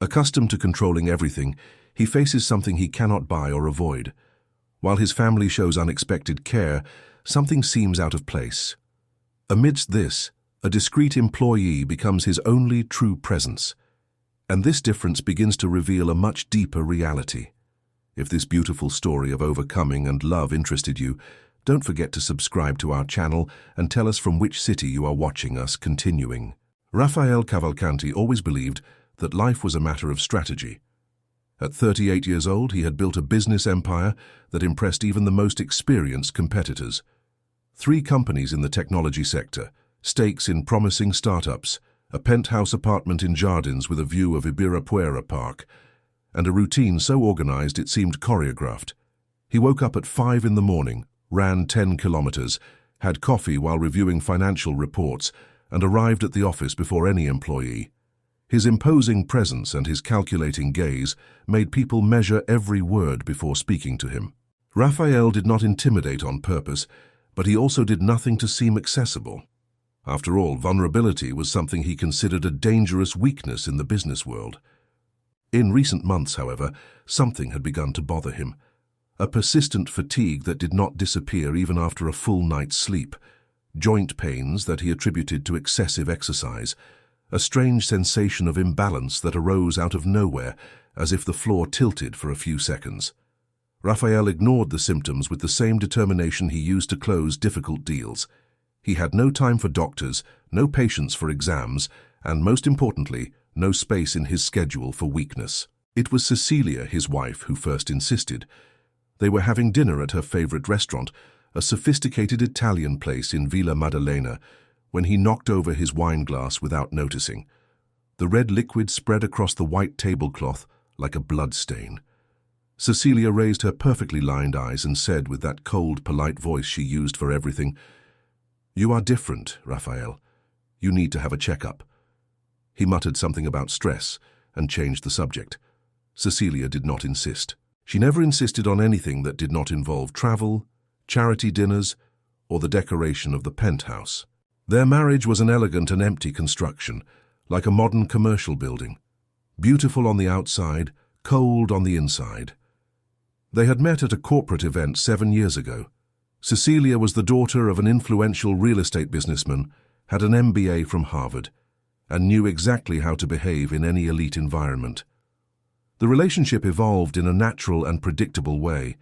Accustomed to controlling everything, he faces something he cannot buy or avoid. While his family shows unexpected care, something seems out of place. Amidst this, a discreet employee becomes his only true presence. And this difference begins to reveal a much deeper reality. If this beautiful story of overcoming and love interested you, don't forget to subscribe to our channel and tell us from which city you are watching us. Continuing. Rafael Cavalcanti always believed that life was a matter of strategy. At 38 years old, he had built a business empire that impressed even the most experienced competitors. 3 companies in the technology sector, stakes in promising startups, a penthouse apartment in Jardins with a view of Ibirapuera Park, and a routine so organized it seemed choreographed. He woke up at 5 in the morning, ran 10 kilometers, had coffee while reviewing financial reports, and arrived at the office before any employee. His imposing presence and his calculating gaze made people measure every word before speaking to him. Rafael did not intimidate on purpose, but he also did nothing to seem accessible. After all, vulnerability was something he considered a dangerous weakness in the business world. In recent months, however, something had begun to bother him. A persistent fatigue that did not disappear even after a full night's sleep. Joint pains that he attributed to excessive exercise. A strange sensation of imbalance that arose out of nowhere, as if the floor tilted for a few seconds. Rafael ignored the symptoms with the same determination he used to close difficult deals. He had no time for doctors, no patience for exams, and most importantly, no space in his schedule for weakness. It was Cecilia, his wife, who first insisted. They were having dinner at her favorite restaurant, a sophisticated Italian place in Villa Maddalena, when he knocked over his wine glass without noticing. The red liquid spread across the white tablecloth like a blood stain. Cecilia raised her perfectly lined eyes and said with that cold, polite voice she used for everything, "You are different, Rafael. You need to have a checkup." He muttered something about stress and changed the subject. Cecilia did not insist. She never insisted on anything that did not involve travel, charity dinners, or the decoration of the penthouse. Their marriage was an elegant and empty construction, like a modern commercial building. Beautiful on the outside, cold on the inside. They had met at a corporate event 7 years ago. Cecilia was the daughter of an influential real estate businessman, had an MBA from Harvard, and knew exactly how to behave in any elite environment. The relationship evolved in a natural and predictable way.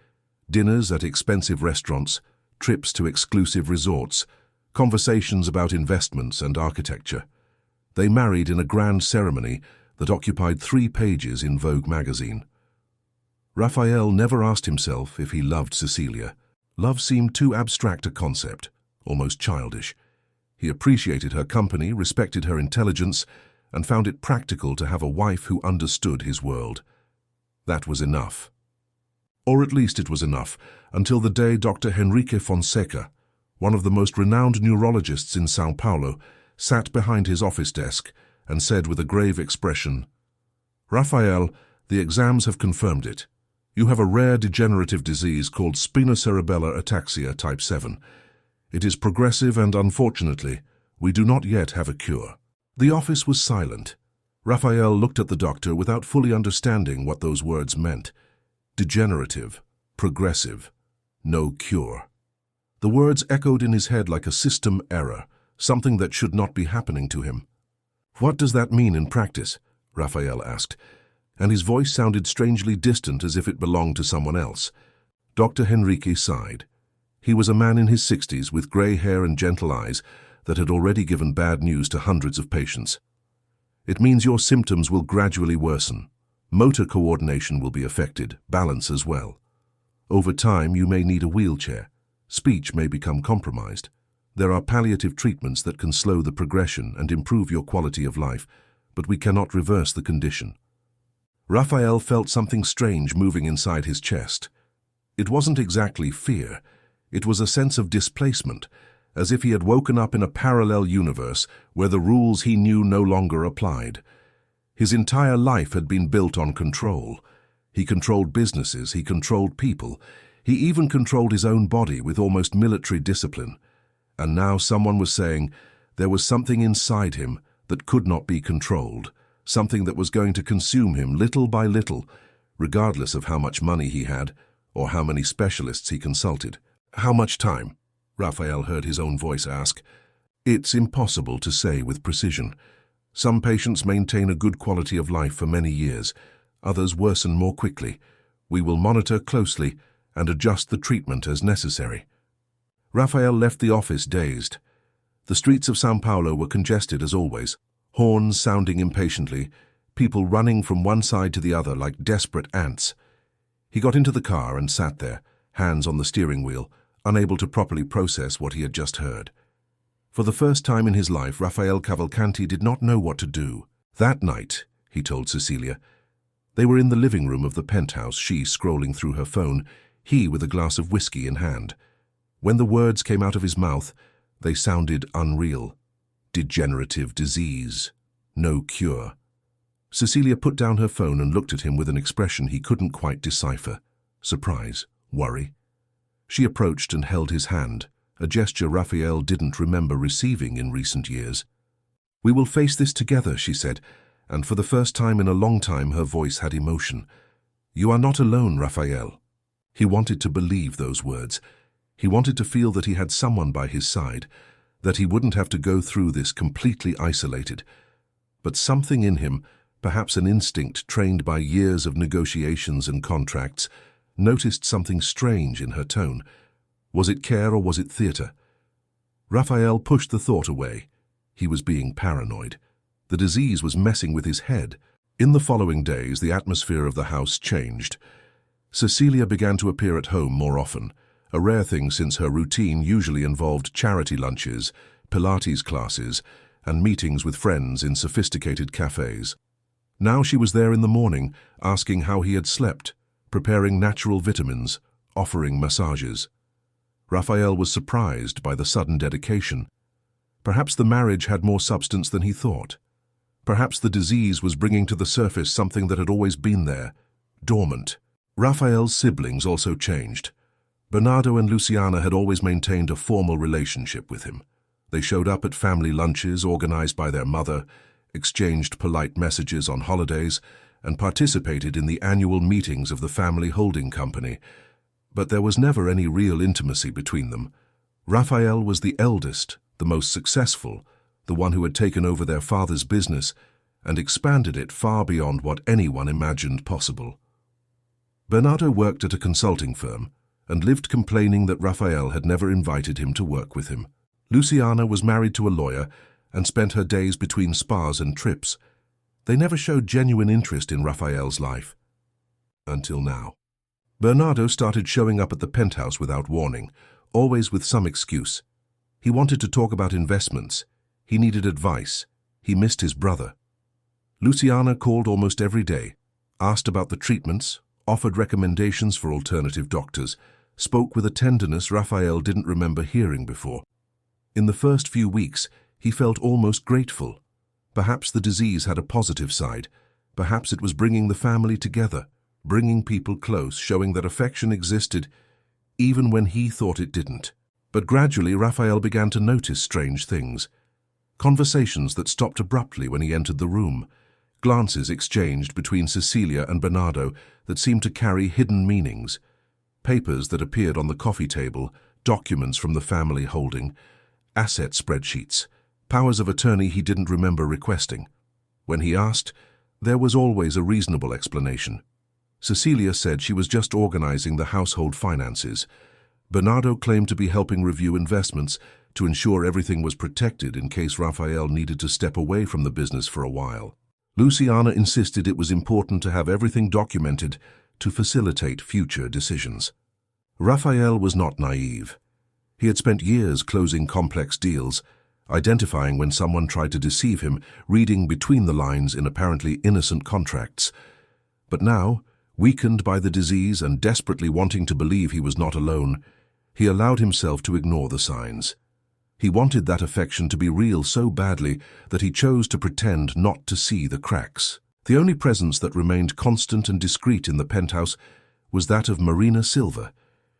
Dinners at expensive restaurants, trips to exclusive resorts, conversations about investments and architecture. They married in a grand ceremony that occupied 3 pages in Vogue magazine. Rafael never asked himself if he loved Cecilia. Love seemed too abstract a concept, almost childish. He appreciated her company, respected her intelligence, and found it practical to have a wife who understood his world. That was enough. Or at least it was enough, until the day Dr. Henrique Fonseca, one of the most renowned neurologists in São Paulo, sat behind his office desk and said with a grave expression, "Rafael, the exams have confirmed it. You have a rare degenerative disease called spinocerebellar ataxia type 7. It is progressive and, unfortunately, we do not yet have a cure." The office was silent. Rafael looked at the doctor without fully understanding what those words meant. Degenerative, progressive, no cure. The words echoed in his head like a system error, something that should not be happening to him. "What does that mean in practice?" Rafael asked, and his voice sounded strangely distant as if it belonged to someone else. Dr. Henrique sighed. He was a man in his 60s with grey hair and gentle eyes that had already given bad news to hundreds of patients. "It means your symptoms will gradually worsen. Motor coordination will be affected, balance as well. Over time, you may need a wheelchair. Speech may become compromised. There are palliative treatments that can slow the progression and improve your quality of life, but we cannot reverse the condition." Rafael felt something strange moving inside his chest. It wasn't exactly fear. It was a sense of displacement, as if he had woken up in a parallel universe where the rules he knew no longer applied. His entire life had been built on control. He controlled businesses, he controlled people, he even controlled his own body with almost military discipline. And now someone was saying there was something inside him that could not be controlled, something that was going to consume him little by little, regardless of how much money he had or how many specialists he consulted. "How much time?" Raphael heard his own voice ask. "It's impossible to say with precision. Some patients maintain a good quality of life for many years, others worsen more quickly. We will monitor closely and adjust the treatment as necessary." Raphael left the office dazed. The streets of São Paulo were congested as always, horns sounding impatiently, people running from one side to the other like desperate ants. He got into the car and sat there, hands on the steering wheel, unable to properly process what he had just heard. For the first time in his life, Raphael Cavalcanti did not know what to do. That night, he told Cecilia, they were in the living room of the penthouse, she scrolling through her phone, he with a glass of whiskey in hand. When the words came out of his mouth, they sounded unreal. Degenerative disease. No cure. Cecilia put down her phone and looked at him with an expression he couldn't quite decipher. Surprise, worry. She approached and held his hand, a gesture Raphael didn't remember receiving in recent years. "We will face this together," she said, and for the first time in a long time her voice had emotion. "You are not alone, Raphael." He wanted to believe those words. He wanted to feel that he had someone by his side, that he wouldn't have to go through this completely isolated. But something in him, perhaps an instinct trained by years of negotiations and contracts, noticed something strange in her tone. Was it care or was it theatre? Raphael pushed the thought away. He was being paranoid. The disease was messing with his head. In the following days, the atmosphere of the house changed. Cecilia began to appear at home more often, a rare thing since her routine usually involved charity lunches, Pilates classes, and meetings with friends in sophisticated cafes. Now she was there in the morning, asking how he had slept, preparing natural vitamins, offering massages. Raphael was surprised by the sudden dedication. Perhaps the marriage had more substance than he thought. Perhaps the disease was bringing to the surface something that had always been there, dormant. Raphael's siblings also changed. Bernardo and Luciana had always maintained a formal relationship with him. They showed up at family lunches organized by their mother, exchanged polite messages on holidays, and participated in the annual meetings of the family holding company. But there was never any real intimacy between them. Raphael was the eldest, the most successful, the one who had taken over their father's business and expanded it far beyond what anyone imagined possible. Bernardo worked at a consulting firm and lived complaining that Raphael had never invited him to work with him. Luciana was married to a lawyer and spent her days between spas and trips. They never showed genuine interest in Raphael's life. Until now. Bernardo started showing up at the penthouse without warning, always with some excuse. He wanted to talk about investments. He needed advice. He missed his brother. Luciana called almost every day, asked about the treatments, offered recommendations for alternative doctors, spoke with a tenderness Raphael didn't remember hearing before. In the first few weeks, he felt almost grateful. Perhaps the disease had a positive side. Perhaps it was bringing the family together, bringing people close, showing that affection existed, even when he thought it didn't. But gradually, Raphael began to notice strange things. Conversations that stopped abruptly when he entered the room. Glances exchanged between Cecilia and Bernardo that seemed to carry hidden meanings. Papers that appeared on the coffee table, documents from the family holding, asset spreadsheets, powers of attorney he didn't remember requesting. When he asked, there was always a reasonable explanation. Cecilia said she was just organizing the household finances. Bernardo claimed to be helping review investments to ensure everything was protected in case Raphael needed to step away from the business for a while. Luciana insisted it was important to have everything documented to facilitate future decisions. Raphael was not naive. He had spent years closing complex deals, identifying when someone tried to deceive him, reading between the lines in apparently innocent contracts. But now, weakened by the disease and desperately wanting to believe he was not alone, he allowed himself to ignore the signs. He wanted that affection to be real so badly that he chose to pretend not to see the cracks. The only presence that remained constant and discreet in the penthouse was that of Marina Silva.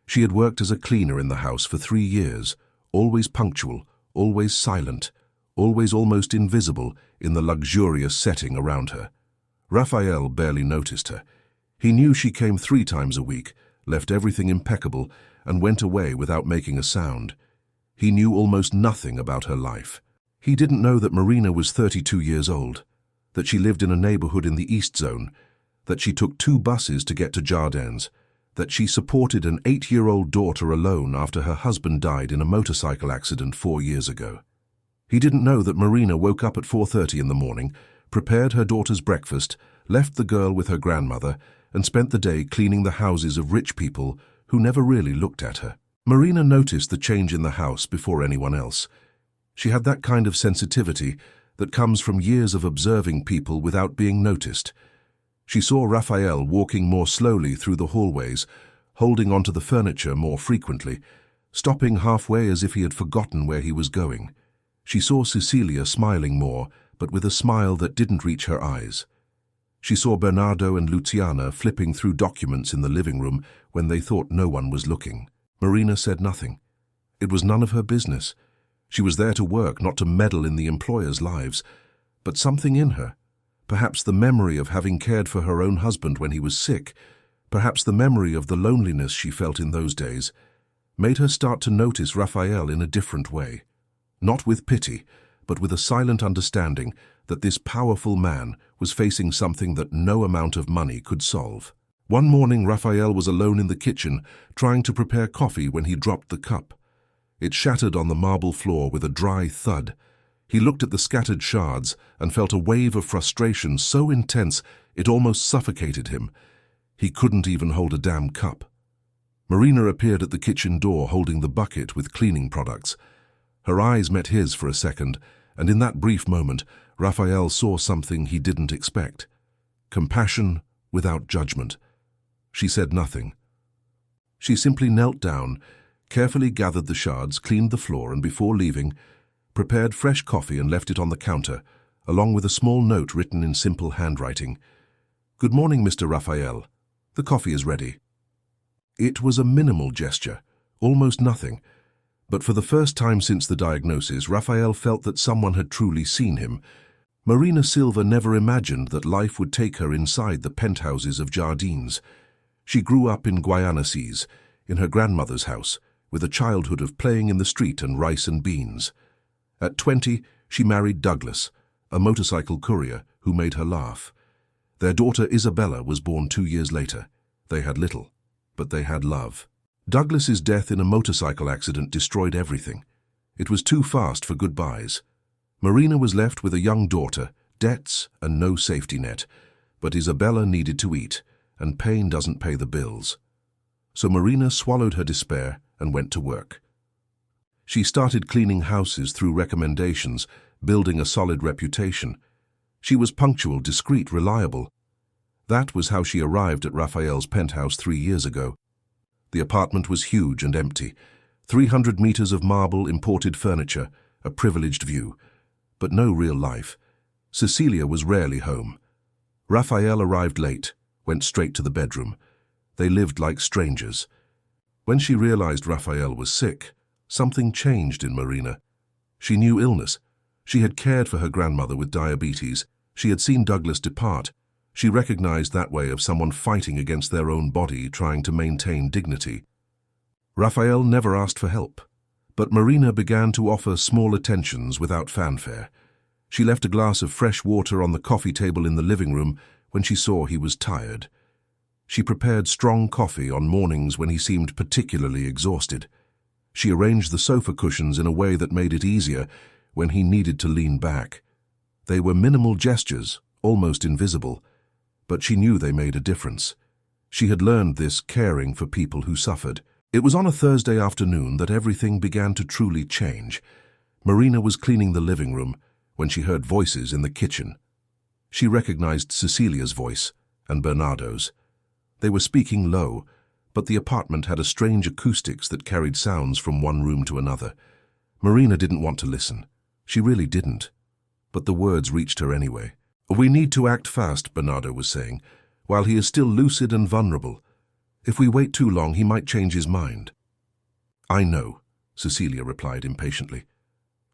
She had worked as a cleaner in the house for 3 years, always punctual, always silent, always almost invisible in the luxurious setting around her. Raphael barely noticed her. He knew she came 3 times a week, left everything impeccable, and went away without making a sound. He knew almost nothing about her life. He didn't know that Marina was 32 years old, that she lived in a neighborhood in the East Zone, that she took 2 buses to get to Jardins, that she supported an 8-year-old daughter alone after her husband died in a motorcycle accident 4 years ago. He didn't know that Marina woke up at 4:30 in the morning, prepared her daughter's breakfast, left the girl with her grandmother, and spent the day cleaning the houses of rich people who never really looked at her. Marina noticed the change in the house before anyone else. She had that kind of sensitivity that comes from years of observing people without being noticed. She saw Raphael walking more slowly through the hallways, holding onto the furniture more frequently, stopping halfway as if he had forgotten where he was going. She saw Cecilia smiling more, but with a smile that didn't reach her eyes. She saw Bernardo and Luciana flipping through documents in the living room when they thought no one was looking. Marina said nothing. It was none of her business. She was there to work, not to meddle in the employers' lives. But something in her, perhaps the memory of having cared for her own husband when he was sick, perhaps the memory of the loneliness she felt in those days, made her start to notice Raphael in a different way. Not with pity, but with a silent understanding that this powerful man was facing something that no amount of money could solve. One morning, Raphael was alone in the kitchen, trying to prepare coffee when he dropped the cup. It shattered on the marble floor with a dry thud. He looked at the scattered shards and felt a wave of frustration so intense it almost suffocated him. He couldn't even hold a damn cup. Marina appeared at the kitchen door holding the bucket with cleaning products. Her eyes met his for a second, and in that brief moment, Raphael saw something he didn't expect. Compassion without judgment. She said nothing. She simply knelt down, carefully gathered the shards, cleaned the floor, and before leaving, prepared fresh coffee and left it on the counter, along with a small note written in simple handwriting. "Good morning, Mr. Raphael. The coffee is ready." It was a minimal gesture, almost nothing, but for the first time since the diagnosis, Raphael felt that someone had truly seen him. Marina Silva never imagined that life would take her inside the penthouses of Jardins. She grew up in Guiana-Seas, in her grandmother's house, with a childhood of playing in the street and rice and beans. At 20, she married Douglas, a motorcycle courier who made her laugh. Their daughter Isabella was born 2 years later. They had little, but they had love. Douglas's death in a motorcycle accident destroyed everything. It was too fast for goodbyes. Marina was left with a young daughter, debts, and no safety net. But Isabella needed to eat, and pain doesn't pay the bills. So Marina swallowed her despair and went to work. She started cleaning houses through recommendations, building a solid reputation. She was punctual, discreet, reliable. That was how she arrived at Raphael's penthouse 3 years ago. The apartment was huge and empty. 300 meters of marble, imported furniture, a privileged view. But no real life. Cecilia was rarely home. Raphael arrived late, went straight to the bedroom. They lived like strangers. When she realized Raphael was sick, something changed in Marina. She knew illness. She had cared for her grandmother with diabetes. She had seen Douglas depart. She recognized that way of someone fighting against their own body, trying to maintain dignity. Raphael never asked for help, but Marina began to offer small attentions without fanfare. She left a glass of fresh water on the coffee table in the living room when she saw he was tired. She prepared strong coffee on mornings when he seemed particularly exhausted. She arranged the sofa cushions in a way that made it easier when he needed to lean back. They were minimal gestures, almost invisible, but she knew they made a difference. She had learned this caring for people who suffered. It was on a Thursday afternoon that everything began to truly change. Marina was cleaning the living room when she heard voices in the kitchen. She recognized Cecilia's voice and Bernardo's. They were speaking low, but the apartment had a strange acoustics that carried sounds from one room to another. Marina didn't want to listen. She really didn't. But the words reached her anyway. "We need to act fast," Bernardo was saying, "while he is still lucid and vulnerable. If we wait too long, he might change his mind." "I know," Cecilia replied impatiently.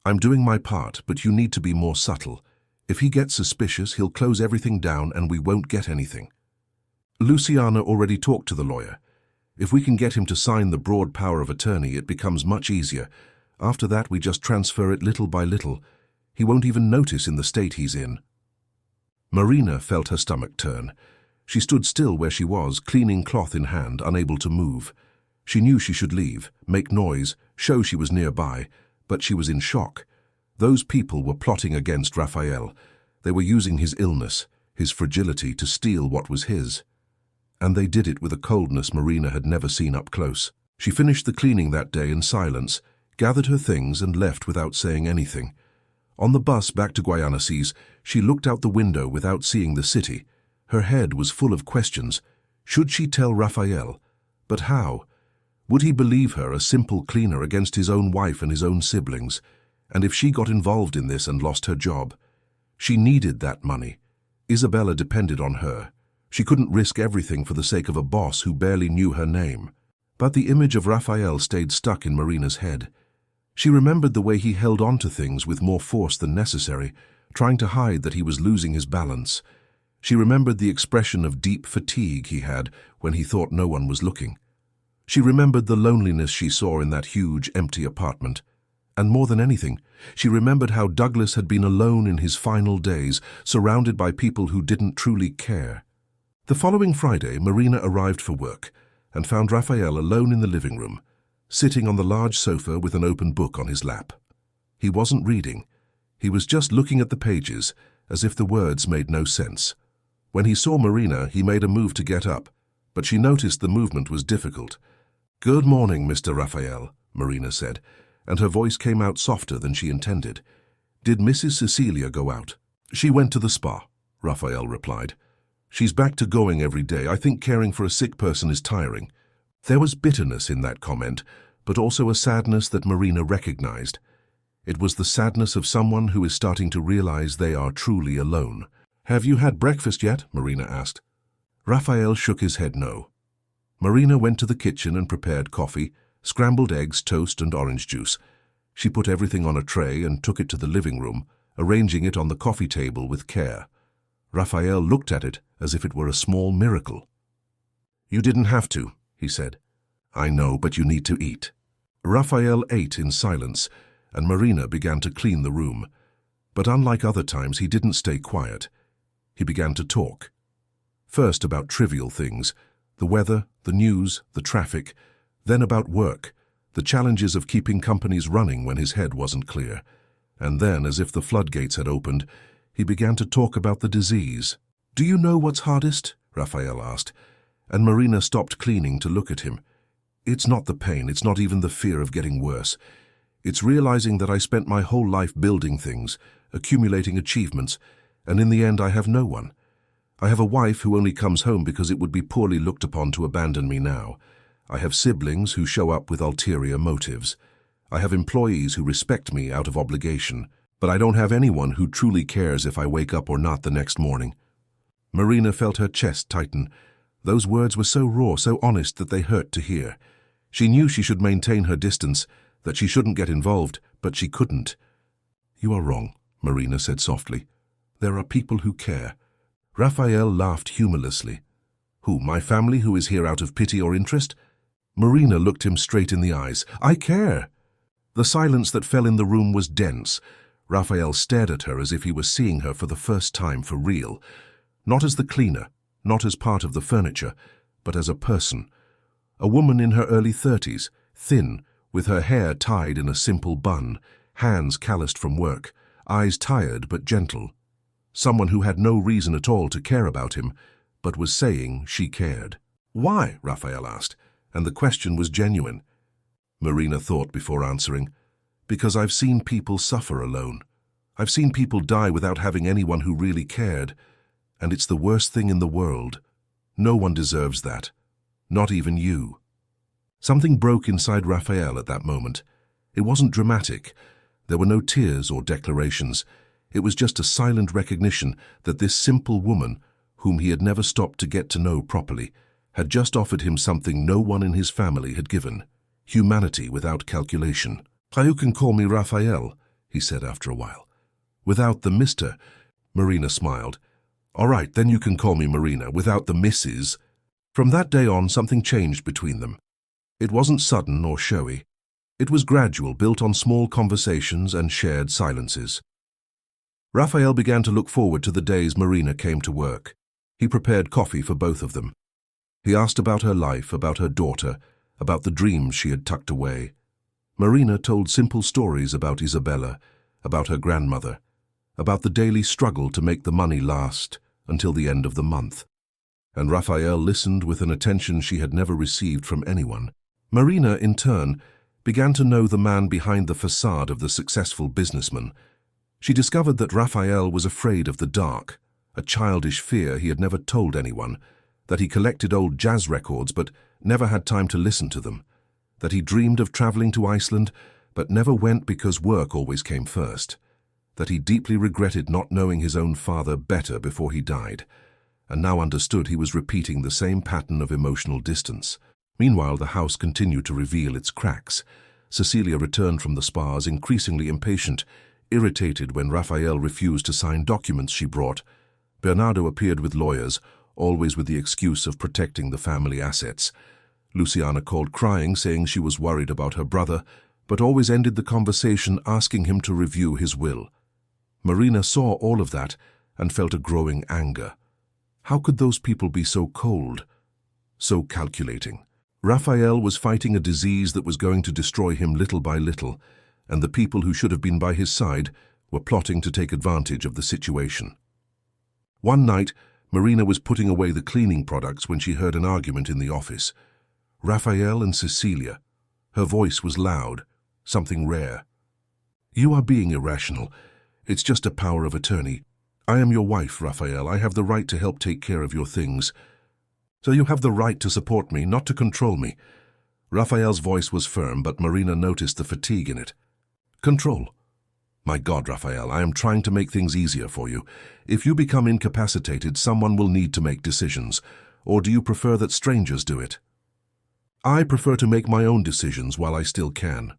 I'm doing my part, but you need to be more subtle. If he gets suspicious, he'll close everything down and we won't get anything. Luciana already talked to the lawyer. If we can get him to sign the broad power of attorney, it becomes much easier. After that, we just transfer it little by little. He won't even notice in the state he's in. Marina felt her stomach turn. She stood still where she was, cleaning cloth in hand, unable to move. She knew she should leave, make noise, show she was nearby, but she was in shock. Those people were plotting against Raphael. They were using his illness, his fragility, to steal what was his. And they did it with a coldness Marina had never seen up close. She finished the cleaning that day in silence, gathered her things and left without saying anything. On the bus back to Guayaquil, she looked out the window without seeing the city. Her head was full of questions. Should she tell Raphael? But how? Would he believe her, a simple cleaner, against his own wife and his own siblings? And if she got involved in this and lost her job? She needed that money. Isabella depended on her. She couldn't risk everything for the sake of a boss who barely knew her name. But the image of Raphael stayed stuck in Marina's head. She remembered the way he held on to things with more force than necessary, trying to hide that he was losing his balance. She remembered the expression of deep fatigue he had when he thought no one was looking. She remembered the loneliness she saw in that huge, empty apartment. And more than anything, she remembered how Douglas had been alone in his final days, surrounded by people who didn't truly care. The following Friday, Marina arrived for work and found Raphael alone in the living room, sitting on the large sofa with an open book on his lap. He wasn't reading. He was just looking at the pages, as if the words made no sense. When he saw Marina, he made a move to get up, but she noticed the movement was difficult. "Good morning, Mr. Raphael," Marina said, and her voice came out softer than she intended. "Did Mrs. Cecilia go out?" "She went to the spa," Raphael replied. "She's back to going every day. I think caring for a sick person is tiring." There was bitterness in that comment, but also a sadness that Marina recognized. It was the sadness of someone who is starting to realize they are truly alone. "Have you had breakfast yet?" Marina asked. Raphael shook his head no. Marina went to the kitchen and prepared coffee, scrambled eggs, toast, and orange juice. She put everything on a tray and took it to the living room, arranging it on the coffee table with care. Raphael looked at it as if it were a small miracle. "You didn't have to," he said. "I know, but you need to eat." Raphael ate in silence, and Marina began to clean the room. But unlike other times, he didn't stay quiet. He began to talk. First about trivial things, the weather, the news, the traffic, then about work, the challenges of keeping companies running when his head wasn't clear. And then, as if the floodgates had opened, he began to talk about the disease. "Do you know what's hardest?" Raphael asked, and Marina stopped cleaning to look at him. "It's not the pain, it's not even the fear of getting worse. It's realizing that I spent my whole life building things, accumulating achievements, and in the end I have no one. I have a wife who only comes home because it would be poorly looked upon to abandon me now. I have siblings who show up with ulterior motives. I have employees who respect me out of obligation, but I don't have anyone who truly cares if I wake up or not the next morning." Marina felt her chest tighten. Those words were so raw, so honest that they hurt to hear. She knew she should maintain her distance, that she shouldn't get involved, but she couldn't. "You are wrong," Marina said softly. "There are people who care." Raphael laughed humorlessly. "Who, my family who is here out of pity or interest?" Marina looked him straight in the eyes. "I care." The silence that fell in the room was dense. Raphael stared at her as if he were seeing her for the first time for real. Not as the cleaner, not as part of the furniture, but as a person. A woman in her early 30s, thin, with her hair tied in a simple bun, hands calloused from work, eyes tired but gentle. Someone who had no reason at all to care about him, but was saying she cared. "Why?" Raphael asked, and the question was genuine. Marina thought before answering. "Because I've seen people suffer alone. I've seen people die without having anyone who really cared, and it's the worst thing in the world. No one deserves that. Not even you." Something broke inside Raphael at that moment. It wasn't dramatic. There were no tears or declarations. It was just a silent recognition that this simple woman, whom he had never stopped to get to know properly, had just offered him something no one in his family had given: humanity without calculation. "You can call me Raphael," he said after a while. Without the Mr. Marina smiled. All right, then you can call me Marina, without the Mrs. From that day on, something changed between them. It wasn't sudden or showy. It was gradual, built on small conversations and shared silences. Raphael began to look forward to the days Marina came to work. He prepared coffee for both of them. He asked about her life, about her daughter, about the dreams she had tucked away. Marina told simple stories about Isabella, about her grandmother, about the daily struggle to make the money last until the end of the month. And Raphael listened with an attention she had never received from anyone. Marina, in turn, began to know the man behind the facade of the successful businessman. She discovered that Raphael was afraid of the dark, a childish fear he had never told anyone, that he collected old jazz records but never had time to listen to them, that he dreamed of traveling to Iceland but never went because work always came first, that he deeply regretted not knowing his own father better before he died, and now understood he was repeating the same pattern of emotional distance. Meanwhile, the house continued to reveal its cracks. Cecilia returned from the spas increasingly impatient, irritated when Raphael refused to sign documents she brought. Bernardo appeared with lawyers, always with the excuse of protecting the family assets. Luciana called crying, saying she was worried about her brother, but always ended the conversation asking him to review his will. Marina saw all of that and felt a growing anger. How could those people be so cold, so calculating? Raphael was fighting a disease that was going to destroy him little by little, and the people who should have been by his side were plotting to take advantage of the situation. One night, Marina was putting away the cleaning products when she heard an argument in the office. Raphael and Cecilia. Her voice was loud, something rare. You are being irrational. It's just a power of attorney. I am your wife, Raphael. I have the right to help take care of your things. So you have the right to support me, not to control me. Raphael's voice was firm, but Marina noticed the fatigue in it. Control. My God, Raphael, I am trying to make things easier for you. If you become incapacitated, someone will need to make decisions. Or do you prefer that strangers do it? I prefer to make my own decisions while I still can.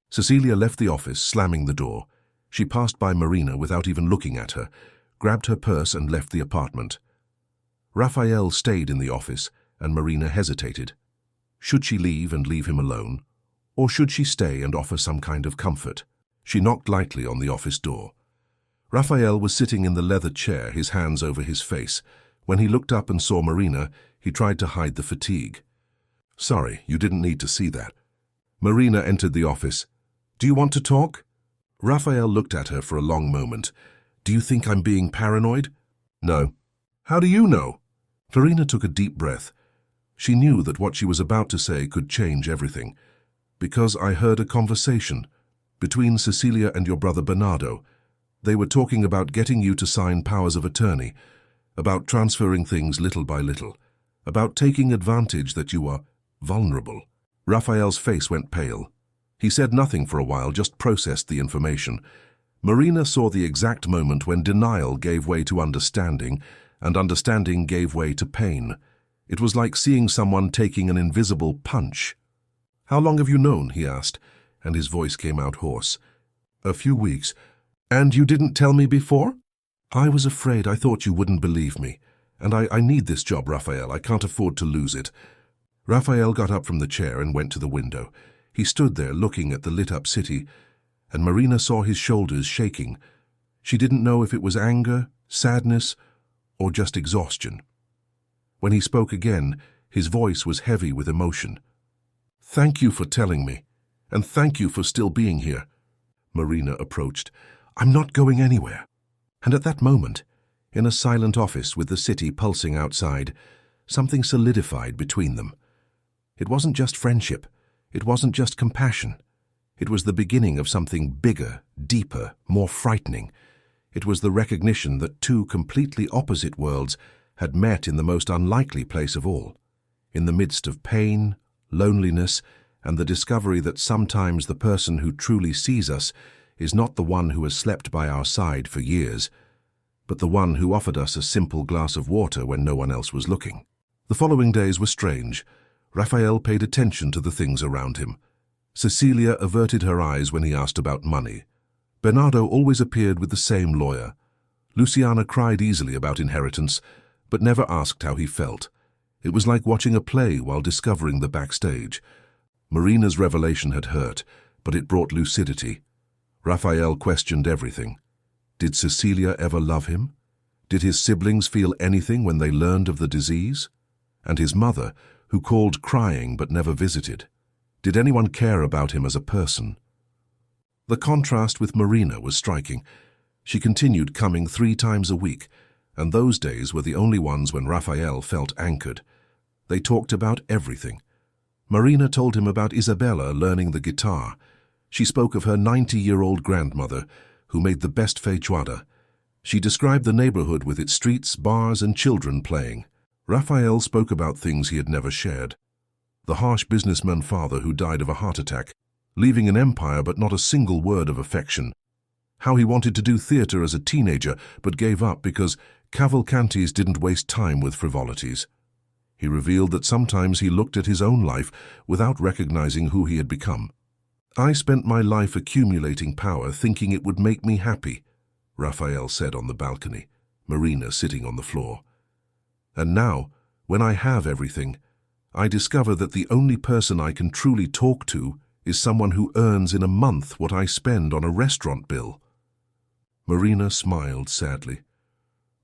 Cecilia left the office, slamming the door. She passed by Marina without even looking at her, grabbed her purse and left the apartment. Raphael stayed in the office, and Marina hesitated. Should she leave and leave him alone? Or should she stay and offer some kind of comfort? She knocked lightly on the office door. Raphael was sitting in the leather chair, his hands over his face. When he looked up and saw Marina, he tried to hide the fatigue. Sorry, you didn't need to see that. Marina entered the office. Do you want to talk? Raphael looked at her for a long moment. Do you think I'm being paranoid? No. How do you know? Marina took a deep breath. She knew that what she was about to say could change everything. Because I heard a conversation between Cecilia and your brother Bernardo. They were talking about getting you to sign powers of attorney, about transferring things little by little, about taking advantage that you are vulnerable. Raphael's face went pale. He said nothing for a while, just processed the information. Marina saw the exact moment when denial gave way to understanding, and understanding gave way to pain. It was like seeing someone taking an invisible punch. How long have you known? He asked, and his voice came out hoarse. A few weeks. And you didn't tell me before? I was afraid. I thought you wouldn't believe me. And I need this job, Raphael. I can't afford to lose it. Raphael got up from the chair and went to the window. He stood there looking at the lit-up city, and Marina saw his shoulders shaking. She didn't know if it was anger, sadness, or just exhaustion. When he spoke again, his voice was heavy with emotion. Thank you for telling me, and thank you for still being here. Marina approached. I'm not going anywhere. And at that moment, in a silent office with the city pulsing outside, something solidified between them. It wasn't just friendship. It wasn't just compassion. It was the beginning of something bigger, deeper, more frightening. It was the recognition that two completely opposite worlds had met in the most unlikely place of all, in the midst of pain, loneliness, and the discovery that sometimes the person who truly sees us is not the one who has slept by our side for years, but the one who offered us a simple glass of water when no one else was looking. The following days were strange. Raphael paid attention to the things around him. Cecilia averted her eyes when he asked about money. Bernardo always appeared with the same lawyer. Luciana cried easily about inheritance, but never asked how he felt. It was like watching a play while discovering the backstage. Marina's revelation had hurt, but it brought lucidity. Raphael questioned everything. Did Cecilia ever love him? Did his siblings feel anything when they learned of the disease? And his mother, who called crying but never visited. Did anyone care about him as a person? The contrast with Marina was striking. She continued coming 3 times a week, and those days were the only ones when Raphael felt anchored. They talked about everything. Marina told him about Isabella learning the guitar. She spoke of her 90-year-old grandmother, who made the best feijoada. She described the neighborhood with its streets, bars, and children playing. Raphael spoke about things he had never shared. The harsh businessman father who died of a heart attack, leaving an empire but not a single word of affection. How he wanted to do theater as a teenager but gave up because Cavalcanti's didn't waste time with frivolities. He revealed that sometimes he looked at his own life without recognizing who he had become. "I spent my life accumulating power thinking it would make me happy," Raphael said on the balcony, Marina sitting on the floor. "And now, when I have everything, I discover that the only person I can truly talk to is someone who earns in a month what I spend on a restaurant bill." Marina smiled sadly.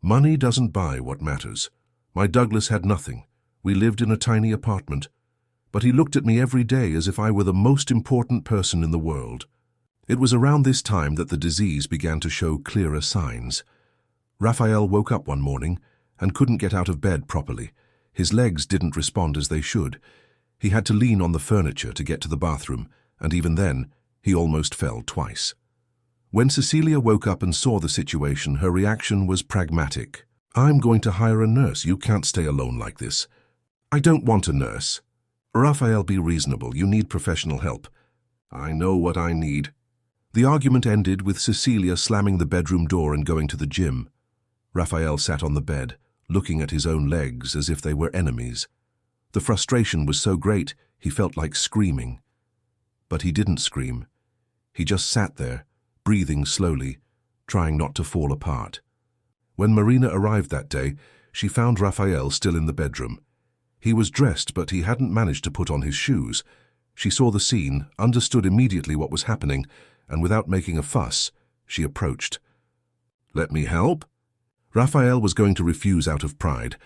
"Money doesn't buy what matters. My Douglas had nothing. We lived in a tiny apartment. But he looked at me every day as if I were the most important person in the world." It was around this time that the disease began to show clearer signs. Raphael woke up one morning and couldn't get out of bed properly. His legs didn't respond as they should. He had to lean on the furniture to get to the bathroom, and even then, he almost fell twice. When Cecilia woke up and saw the situation, her reaction was pragmatic. "I'm going to hire a nurse. You can't stay alone like this." "I don't want a nurse." "Raphael, be reasonable. You need professional help." "I know what I need." The argument ended with Cecilia slamming the bedroom door and going to the gym. Raphael sat on the bed, looking at his own legs as if they were enemies. The frustration was so great, he felt like screaming. But he didn't scream. He just sat there, breathing slowly, trying not to fall apart. When Marina arrived that day, she found Raphael still in the bedroom. He was dressed, but he hadn't managed to put on his shoes. She saw the scene, understood immediately what was happening, and without making a fuss, she approached. "Let me help?" Raphael was going to refuse out of pride,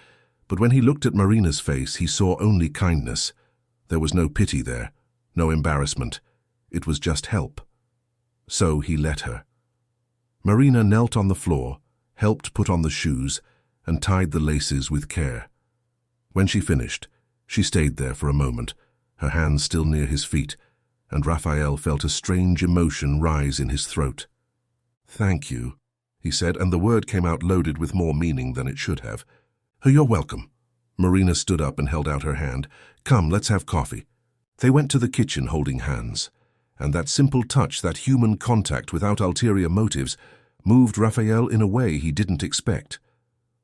but when he looked at Marina's face, he saw only kindness. There was no pity there, no embarrassment. It was just help. So he let her. Marina knelt on the floor, helped put on the shoes, and tied the laces with care. When she finished, she stayed there for a moment, her hands still near his feet, and Raphael felt a strange emotion rise in his throat. "Thank you," he said, and the word came out loaded with more meaning than it should have. "You're welcome." Marina stood up and held out her hand. "Come, let's have coffee." They went to the kitchen holding hands, and that simple touch, that human contact without ulterior motives, moved Raphael in a way he didn't expect.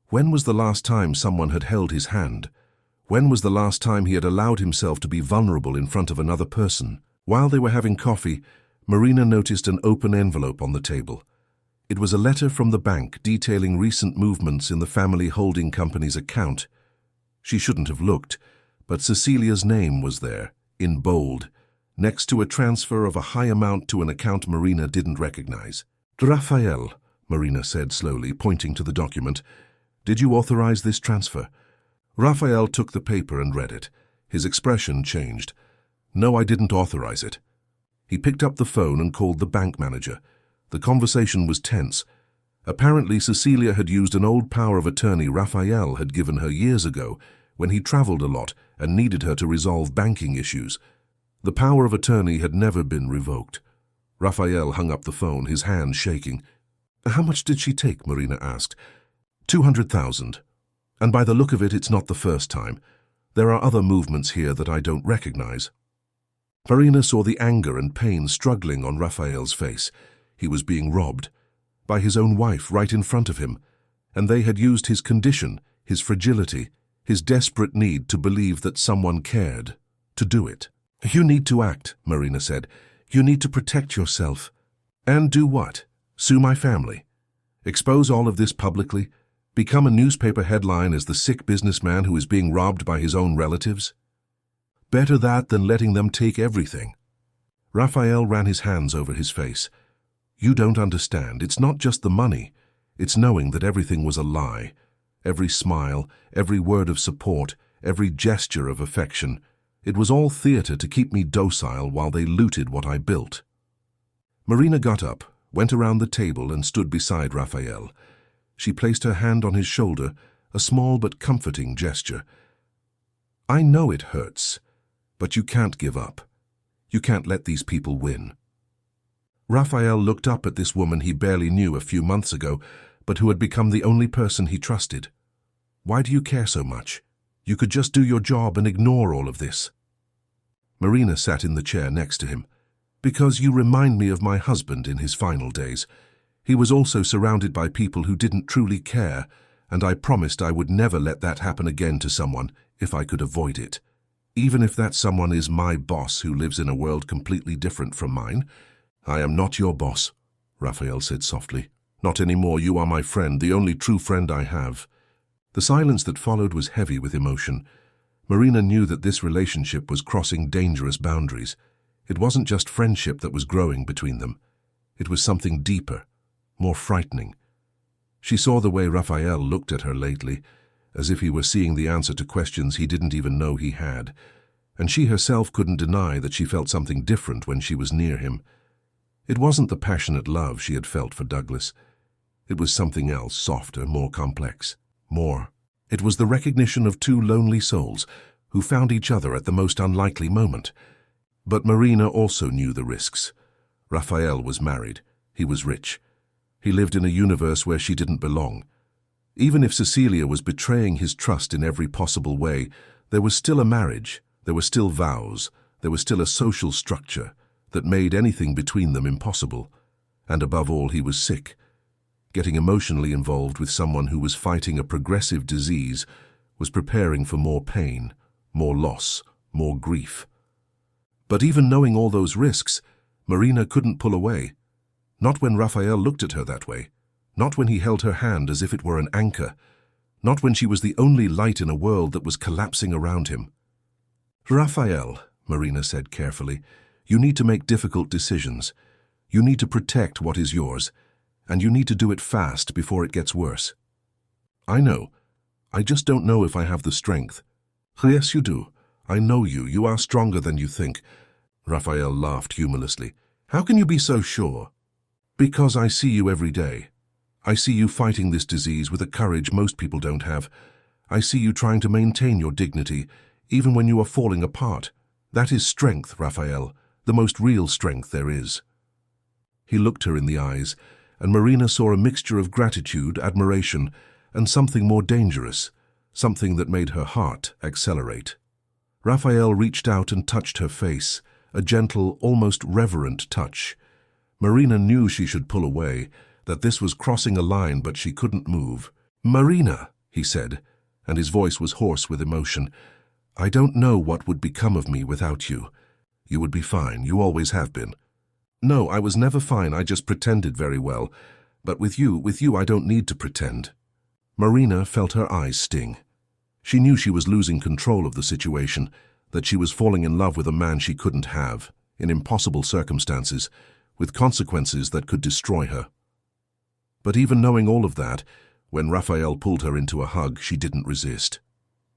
When was the last time someone had held his hand? When was the last time he had allowed himself to be vulnerable in front of another person? While they were having coffee, Marina noticed an open envelope on the table. It was a letter from the bank detailing recent movements in the family holding company's account. She shouldn't have looked, but Cecilia's name was there, in bold, next to a transfer of a high amount to an account Marina didn't recognize. "Raphael," Marina said slowly, pointing to the document, "did you authorize this transfer?" Raphael took the paper and read it. His expression changed. "No, I didn't authorize it." He picked up the phone and called the bank manager. The conversation was tense. Apparently, Cecilia had used an old power of attorney Raphael had given her years ago when he traveled a lot and needed her to resolve banking issues. The power of attorney had never been revoked. Raphael hung up the phone, his hand shaking. "How much did she take?" Marina asked. 200,000. And by the look of it, it's not the first time. There are other movements here that I don't recognize." Marina saw the anger and pain struggling on Raphael's face. He was being robbed by his own wife right in front of him, and they had used his condition, his fragility, his desperate need to believe that someone cared, to do it. "You need to act," Marina said. "You need to protect yourself." And do what? Sue my family? Expose all of this publicly? Become a newspaper headline as the sick businessman who is being robbed by his own relatives? Better that than letting them take everything. Raphael ran his hands over his face. You don't understand. It's not just the money. It's knowing that everything was a lie. Every smile, every word of support, every gesture of affection. It was all theater to keep me docile while they looted what I built. Marina got up, went around the table and stood beside Raphael. She placed her hand on his shoulder, a small but comforting gesture. I know it hurts, but you can't give up. You can't let these people win. Raphael looked up at this woman he barely knew a few months ago, but who had become the only person he trusted. Why do you care so much? You could just do your job and ignore all of this. Marina sat in the chair next to him. Because you remind me of my husband in his final days. He was also surrounded by people who didn't truly care, and I promised I would never let that happen again to someone if I could avoid it. Even if that someone is my boss who lives in a world completely different from mine. I am not your boss, Raphael said softly. Not anymore. You are my friend, the only true friend I have. The silence that followed was heavy with emotion. Marina knew that this relationship was crossing dangerous boundaries. It wasn't just friendship that was growing between them. It was something deeper, more frightening. She saw the way Raphael looked at her lately, as if he were seeing the answer to questions he didn't even know he had, and she herself couldn't deny that she felt something different when she was near him. It wasn't the passionate love she had felt for Douglas. It was something else, softer, more complex. It was the recognition of two lonely souls who found each other at the most unlikely moment. But Marina also knew the risks. Raphael was married. He was rich. He lived in a universe where she didn't belong. Even if Cecilia was betraying his trust in every possible way, there was still a marriage, there were still vows, there was still a social structure that made anything between them impossible. And above all, he was sick. Getting emotionally involved with someone who was fighting a progressive disease was preparing for more pain, more loss, more grief. But even knowing all those risks, Marina couldn't pull away. Not when Raphael looked at her that way. Not when he held her hand as if it were an anchor. Not when she was the only light in a world that was collapsing around him. Raphael, Marina said carefully, you need to make difficult decisions. You need to protect what is yours, and you need to do it fast before it gets worse. I know. I just don't know if I have the strength. Yes, you do. I know you. You are stronger than you think. Raphael laughed humorlessly. How can you be so sure? Because I see you every day. I see you fighting this disease with a courage most people don't have. I see you trying to maintain your dignity, even when you are falling apart. That is strength, Raphael, the most real strength there is. He looked her in the eyes, and Marina saw a mixture of gratitude, admiration, and something more dangerous, something that made her heart accelerate. Raphael reached out and touched her face, a gentle, almost reverent touch. Marina knew she should pull away, that this was crossing a line, but she couldn't move. Marina, he said, and his voice was hoarse with emotion. I don't know what would become of me without you. You would be fine. You always have been. No, I was never fine. I just pretended very well. But with you, I don't need to pretend. Marina felt her eyes sting. She knew she was losing control of the situation, that she was falling in love with a man she couldn't have, in impossible circumstances, with consequences that could destroy her. But even knowing all of that, when Raphael pulled her into a hug, she didn't resist.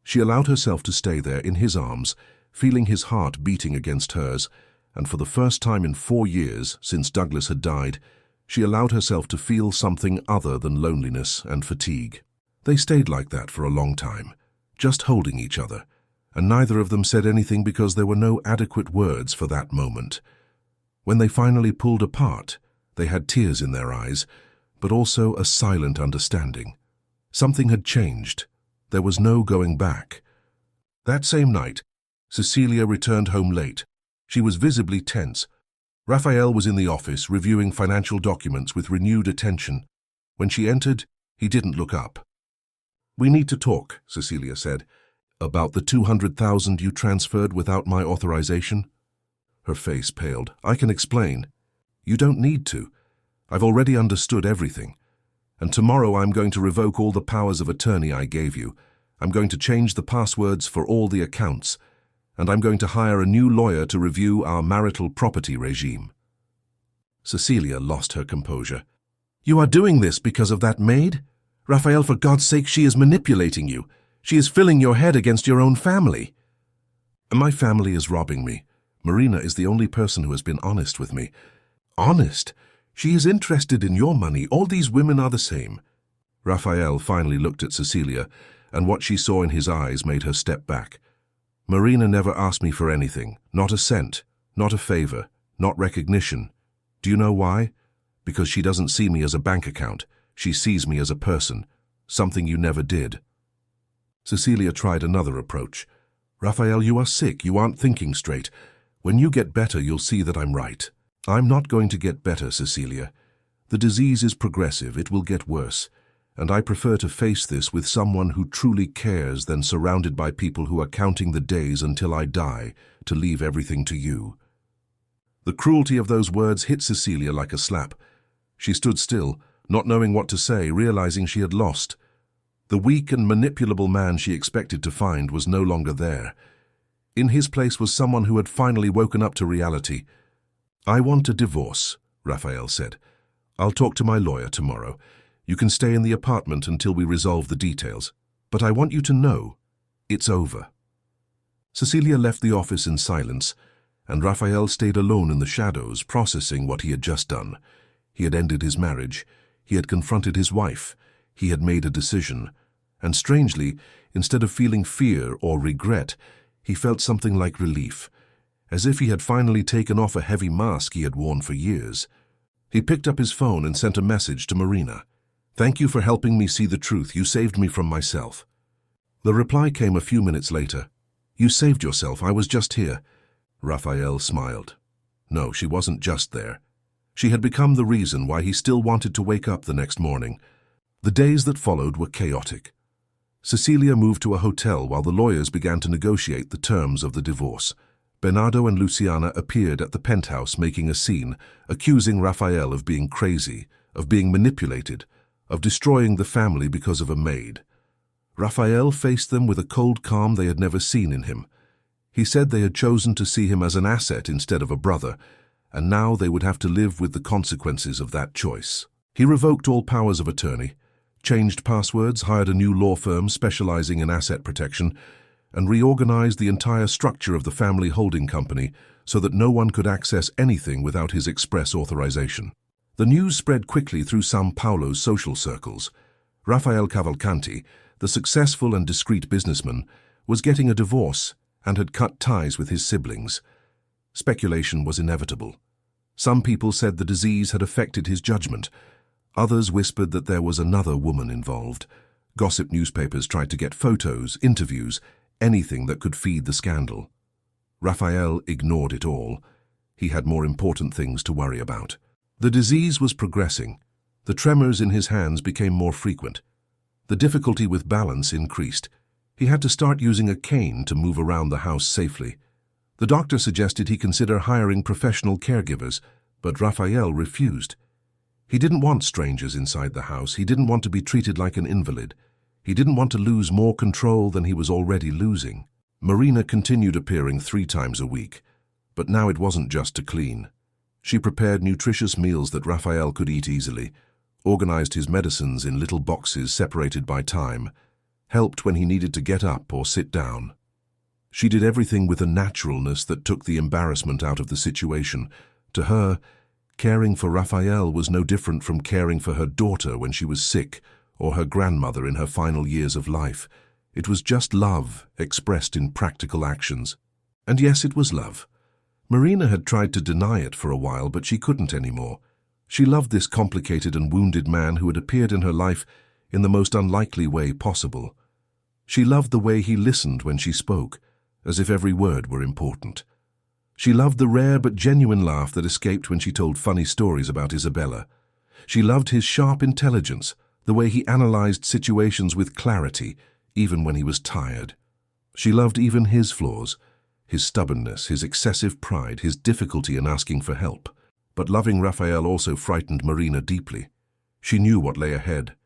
She allowed herself to stay there in his arms, feeling his heart beating against hers, and for the first time in 4 years since Douglas had died, she allowed herself to feel something other than loneliness and fatigue. They stayed like that for a long time, just holding each other, and neither of them said anything because there were no adequate words for that moment. When they finally pulled apart, they had tears in their eyes, but also a silent understanding. Something had changed. There was no going back. That same night, Cecilia returned home late. She was visibly tense. Raphael was in the office reviewing financial documents with renewed attention. When she entered, he didn't look up. We need to talk, Cecilia said. About the 200,000 you transferred without my authorization? Her face paled. I can explain. You don't need to. I've already understood everything. And tomorrow I'm going to revoke all the powers of attorney I gave you. I'm going to change the passwords for all the accounts. And I'm going to hire a new lawyer to review our marital property regime. Cecilia lost her composure. You are doing this because of that maid? Raphael, for God's sake, she is manipulating you. She is filling your head against your own family. My family is robbing me. Marina is the only person who has been honest with me. Honest? She is interested in your money. All these women are the same. Raphael finally looked at Cecilia, and what she saw in his eyes made her step back. Marina never asked me for anything. Not a cent. Not a favor. Not recognition. Do you know why? Because she doesn't see me as a bank account. She sees me as a person. Something you never did. Cecilia tried another approach. Raphael, you are sick. You aren't thinking straight. When you get better, you'll see that I'm right. I'm not going to get better, Cecilia. The disease is progressive. It will get worse. And I prefer to face this with someone who truly cares than surrounded by people who are counting the days until I die to leave everything to you. The cruelty of those words hit Cecilia like a slap. She stood still, not knowing what to say, realizing she had lost. The weak and manipulable man she expected to find was no longer there. In his place was someone who had finally woken up to reality. I want a divorce, Raphael said. I'll talk to my lawyer tomorrow. You can stay in the apartment until we resolve the details. But I want you to know, it's over. Cecilia left the office in silence, and Raphael stayed alone in the shadows, processing what he had just done. He had ended his marriage. He had confronted his wife. He had made a decision. And strangely, instead of feeling fear or regret, he felt something like relief, as if he had finally taken off a heavy mask he had worn for years. He picked up his phone and sent a message to Marina. Thank you for helping me see the truth. You saved me from myself. The reply came a few minutes later. You saved yourself. I was just here. Raphael smiled. No, she wasn't just there. She had become the reason why he still wanted to wake up the next morning. The days that followed were chaotic. Cecilia moved to a hotel while the lawyers began to negotiate the terms of the divorce. Bernardo and Luciana appeared at the penthouse making a scene, accusing Raphael of being crazy, of being manipulated, of destroying the family because of a maid. Raphael faced them with a cold calm they had never seen in him. He said they had chosen to see him as an asset instead of a brother, and now they would have to live with the consequences of that choice. He revoked all powers of attorney, changed passwords, hired a new law firm specializing in asset protection, and reorganized the entire structure of the family holding company so that no one could access anything without his express authorization. The news spread quickly through São Paulo's social circles. Rafael Cavalcanti, the successful and discreet businessman, was getting a divorce and had cut ties with his siblings. Speculation was inevitable. Some people said the disease had affected his judgment. Others whispered that there was another woman involved. Gossip newspapers tried to get photos, interviews, anything that could feed the scandal. Raphael ignored it all. He had more important things to worry about. The disease was progressing. The tremors in his hands became more frequent. The difficulty with balance increased. He had to start using a cane to move around the house safely. The doctor suggested he consider hiring professional caregivers, but Raphael refused. He didn't want strangers inside the house. He didn't want to be treated like an invalid. He didn't want to lose more control than he was already losing. Marina continued appearing 3 times a week, but now it wasn't just to clean. She prepared nutritious meals that Raphael could eat easily, organized his medicines in little boxes separated by time, helped when he needed to get up or sit down. She did everything with a naturalness that took the embarrassment out of the situation. To her, caring for Raphael was no different from caring for her daughter when she was sick or her grandmother in her final years of life. It was just love expressed in practical actions. And yes, it was love. Marina had tried to deny it for a while, but she couldn't anymore. She loved this complicated and wounded man who had appeared in her life in the most unlikely way possible. She loved the way he listened when she spoke, as if every word were important. She loved the rare but genuine laugh that escaped when she told funny stories about Isabella. She loved his sharp intelligence, the way he analyzed situations with clarity, even when he was tired. She loved even his flaws, his stubbornness, his excessive pride, his difficulty in asking for help. But loving Raphael also frightened Marina deeply. She knew what lay ahead.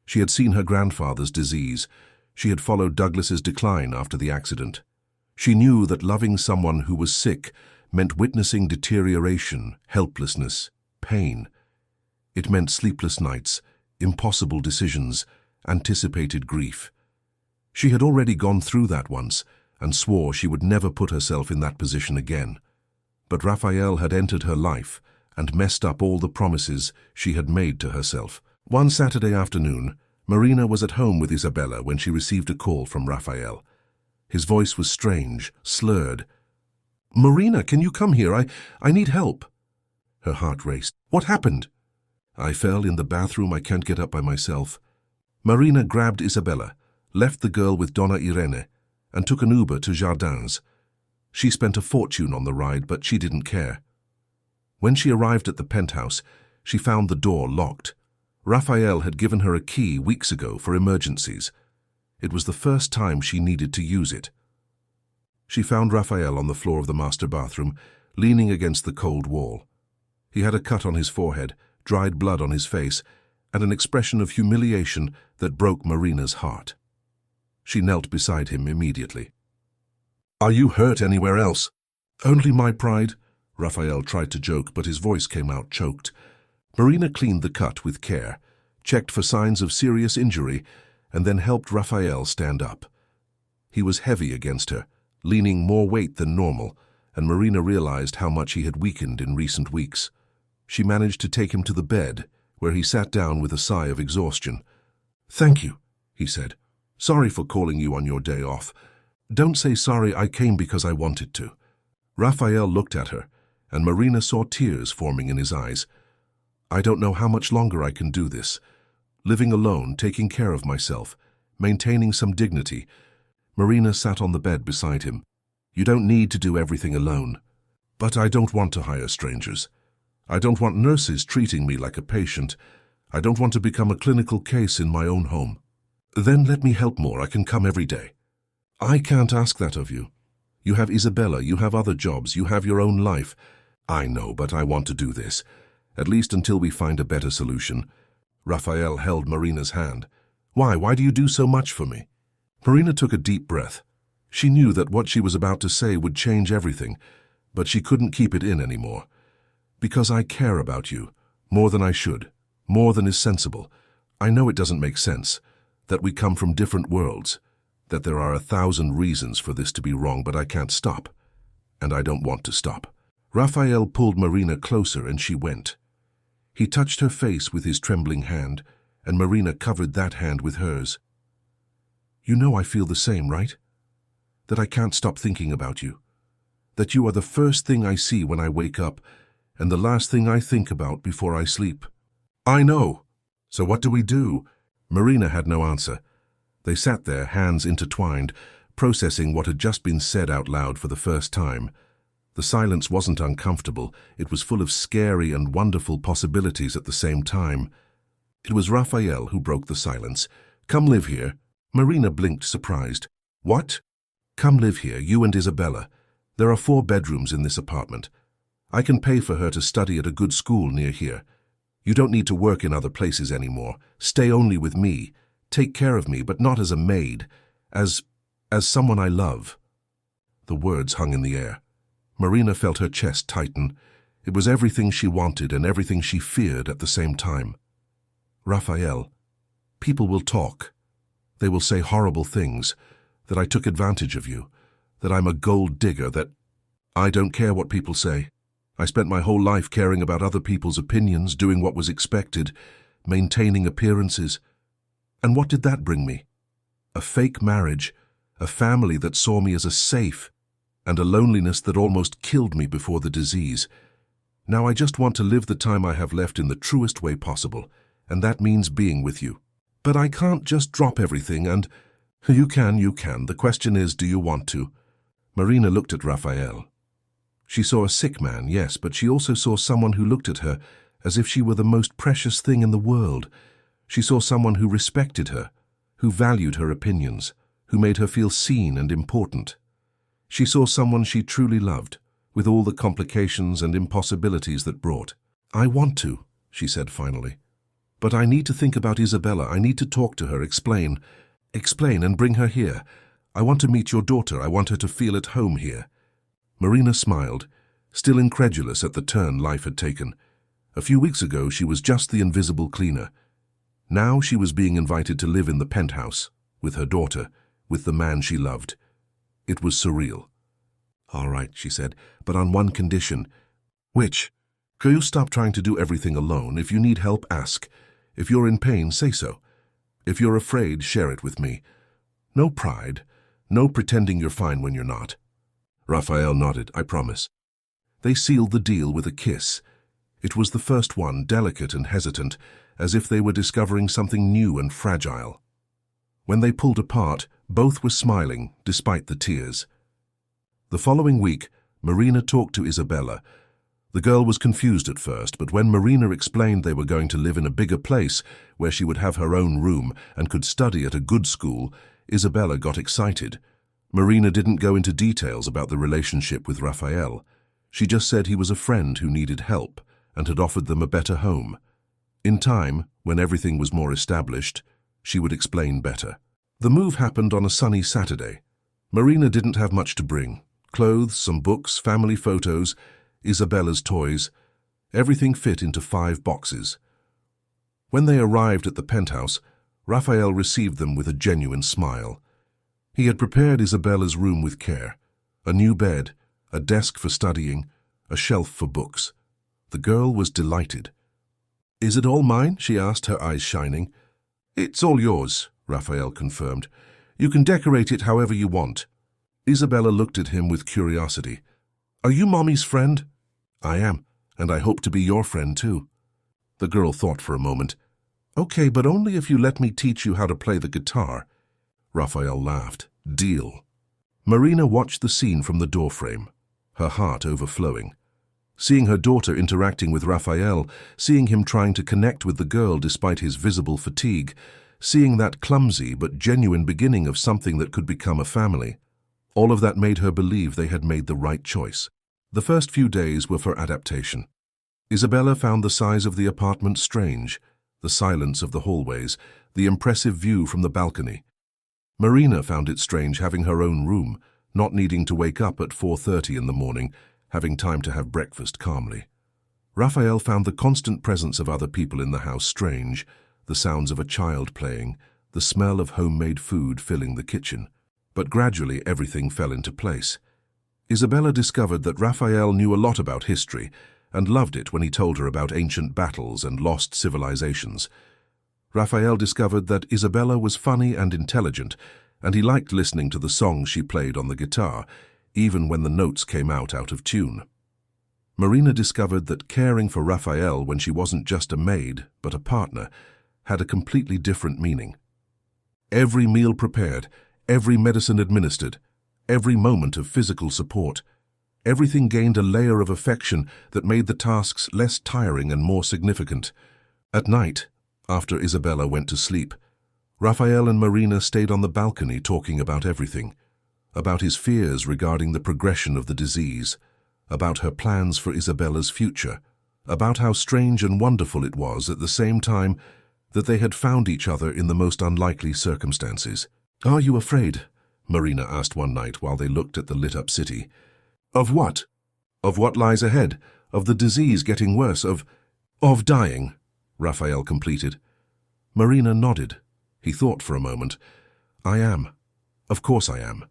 She had seen her grandfather's disease. She had followed Douglas's decline after the accident. She knew that loving someone who was sick meant witnessing deterioration, helplessness, pain. It meant sleepless nights, impossible decisions, anticipated grief. She had already gone through that once and swore she would never put herself in that position again. But Raphael had entered her life and messed up all the promises she had made to herself. One Saturday afternoon, Marina was at home with Isabella when she received a call from Raphael. His voice was strange, slurred. "Marina, can you come here? I need help." Her heart raced. "What happened?" "I fell in the bathroom. I can't get up by myself." Marina grabbed Isabella, left the girl with Donna Irene, and took an Uber to Jardins. She spent a fortune on the ride, but she didn't care. When she arrived at the penthouse, she found the door locked. Raphael had given her a key weeks ago for emergencies. It was the first time she needed to use it. She found Raphael on the floor of the master bathroom, leaning against the cold wall. He had a cut on his forehead, dried blood on his face, and an expression of humiliation that broke Marina's heart. She knelt beside him immediately. "Are you hurt anywhere else?" "Only my pride." Raphael tried to joke, but his voice came out choked. Marina cleaned the cut with care, checked for signs of serious injury, and then helped Raphael stand up. He was heavy against her, leaning more weight than normal, and Marina realized how much he had weakened in recent weeks. She managed to take him to the bed, where he sat down with a sigh of exhaustion. "Thank you," he said. "Sorry for calling you on your day off." "Don't say sorry, I came because I wanted to." Raphael looked at her, and Marina saw tears forming in his eyes. "I don't know how much longer I can do this. Living alone, taking care of myself, maintaining some dignity." Marina sat on the bed beside him. "You don't need to do everything alone." "But I don't want to hire strangers. I don't want nurses treating me like a patient. I don't want to become a clinical case in my own home." "Then let me help more. I can come every day." "I can't ask that of you. You have Isabella, you have other jobs, you have your own life." "I know, but I want to do this, at least until we find a better solution." Raphael held Marina's hand. "Why? Why do you do so much for me?" Marina took a deep breath. She knew that what she was about to say would change everything, but she couldn't keep it in anymore. "Because I care about you, more than I should, more than is sensible. I know it doesn't make sense, that we come from different worlds, that there are 1,000 reasons for this to be wrong, but I can't stop, and I don't want to stop." Raphael pulled Marina closer and she went. He touched her face with his trembling hand, and Marina covered that hand with hers. "You know I feel the same, right? That I can't stop thinking about you. That you are the first thing I see when I wake up, and the last thing I think about before I sleep." "I know. So what do we do?" Marina had no answer. They sat there, hands intertwined, processing what had just been said out loud for the first time. The silence wasn't uncomfortable. It was full of scary and wonderful possibilities at the same time. It was Raphael who broke the silence. "Come live here." Marina blinked, surprised. "What?" "Come live here, you and Isabella. There are 4 bedrooms in this apartment. I can pay for her to study at a good school near here. You don't need to work in other places anymore. Stay only with me. Take care of me, but not as a maid. As someone I love." The words hung in the air. Marina felt her chest tighten. It was everything she wanted and everything she feared at the same time. "Raphael, people will talk. They will say horrible things, that I took advantage of you, that I'm a gold digger, that I don't care what people say. I spent my whole life caring about other people's opinions, doing what was expected, maintaining appearances. And what did that bring me? A fake marriage, a family that saw me as a safe, and a loneliness that almost killed me before the disease. Now I just want to live the time I have left in the truest way possible, and that means being with you. But I can't just drop everything and—" You can. The question is, do you want to?" Marina looked at Raphael. She saw a sick man, yes, but she also saw someone who looked at her as if she were the most precious thing in the world. She saw someone who respected her, who valued her opinions, who made her feel seen and important. She saw someone she truly loved, with all the complications and impossibilities that brought. I want to, she said finally. But I need to think about Isabella. I need to talk to her, explain and bring her here. I want to meet your daughter. I want her to feel at home here. Marina smiled, still incredulous at the turn life had taken. A few weeks ago, she was just the invisible cleaner. Now she was being invited to live in the penthouse, with her daughter, with the man she loved. It was surreal. All right, she said, but on one condition. Which? Can you stop trying to do everything alone? If you need help, ask. If you're in pain, say so. If you're afraid, share it with me. No pride, no pretending you're fine when you're not. Raphael nodded. I promise. They sealed the deal with a kiss. It was the first one, delicate and hesitant, as if they were discovering something new and fragile. When they pulled apart, both were smiling, despite the tears. The following week, Marina talked to Isabella. The girl was confused at first, but when Marina explained they were going to live in a bigger place, where she would have her own room and could study at a good school, Isabella got excited. Marina didn't go into details about the relationship with Raphael. She just said he was a friend who needed help and had offered them a better home. In time, when everything was more established, she would explain better. The move happened on a sunny Saturday. Marina didn't have much to bring. Clothes, some books, family photos, Isabella's toys. Everything fit into 5 boxes. When they arrived at the penthouse, Raphael received them with a genuine smile. He had prepared Isabella's room with care. A new bed, a desk for studying, a shelf for books. The girl was delighted. Is it all mine? She asked, her eyes shining. It's all yours, Raphael confirmed. You can decorate it however you want. Isabella looked at him with curiosity. Are you Mommy's friend? I am, and I hope to be your friend too. The girl thought for a moment. Okay, but only if you let me teach you how to play the guitar. Raphael laughed. Deal. Marina watched the scene from the doorframe, her heart overflowing. Seeing her daughter interacting with Raphael, seeing him trying to connect with the girl despite his visible fatigue, seeing that clumsy but genuine beginning of something that could become a family, all of that made her believe they had made the right choice. The first few days were for adaptation. Isabella found the size of the apartment strange, the silence of the hallways, the impressive view from the balcony. Marina found it strange having her own room, not needing to wake up at 4:30 in the morning, having time to have breakfast calmly. Raphael found the constant presence of other people in the house strange, the sounds of a child playing, the smell of homemade food filling the kitchen. But gradually everything fell into place. Isabella discovered that Raphael knew a lot about history and loved it when he told her about ancient battles and lost civilizations. Raphael discovered that Isabella was funny and intelligent, and he liked listening to the songs she played on the guitar, even when the notes came out of tune. Marina discovered that caring for Raphael when she wasn't just a maid, but a partner, had a completely different meaning. Every meal prepared, every medicine administered, every moment of physical support, everything gained a layer of affection that made the tasks less tiring and more significant. At night, after Isabella went to sleep, Raphael and Marina stayed on the balcony talking about everything, about his fears regarding the progression of the disease, about her plans for Isabella's future, about how strange and wonderful it was at the same time that they had found each other in the most unlikely circumstances. Are you afraid? Marina asked one night while they looked at the lit-up city. Of what? Of what lies ahead? Of the disease getting worse? Of dying? Raphael completed. Marina nodded. He thought for a moment. I am. Of course I am.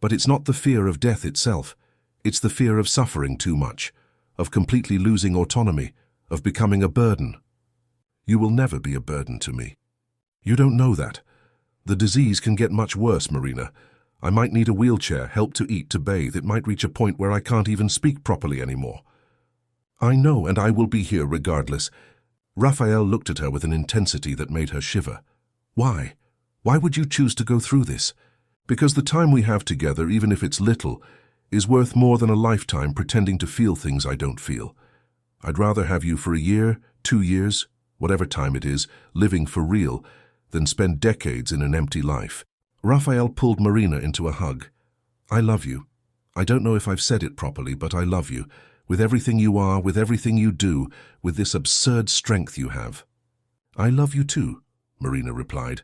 But it's not the fear of death itself. It's the fear of suffering too much, of completely losing autonomy, of becoming a burden. You will never be a burden to me. You don't know that. The disease can get much worse, Marina. I might need a wheelchair, help to eat, to bathe. It might reach a point where I can't even speak properly anymore. I know, and I will be here regardless. Raphael looked at her with an intensity that made her shiver. Why? Why would you choose to go through this? Because the time we have together, even if it's little, is worth more than a lifetime pretending to feel things I don't feel. I'd rather have you for a year, 2 years, whatever time it is, living for real, than spend decades in an empty life. Raphael pulled Marina into a hug. I love you. I don't know if I've said it properly, but I love you, with everything you are, with everything you do, with this absurd strength you have." "I love you too," Marina replied.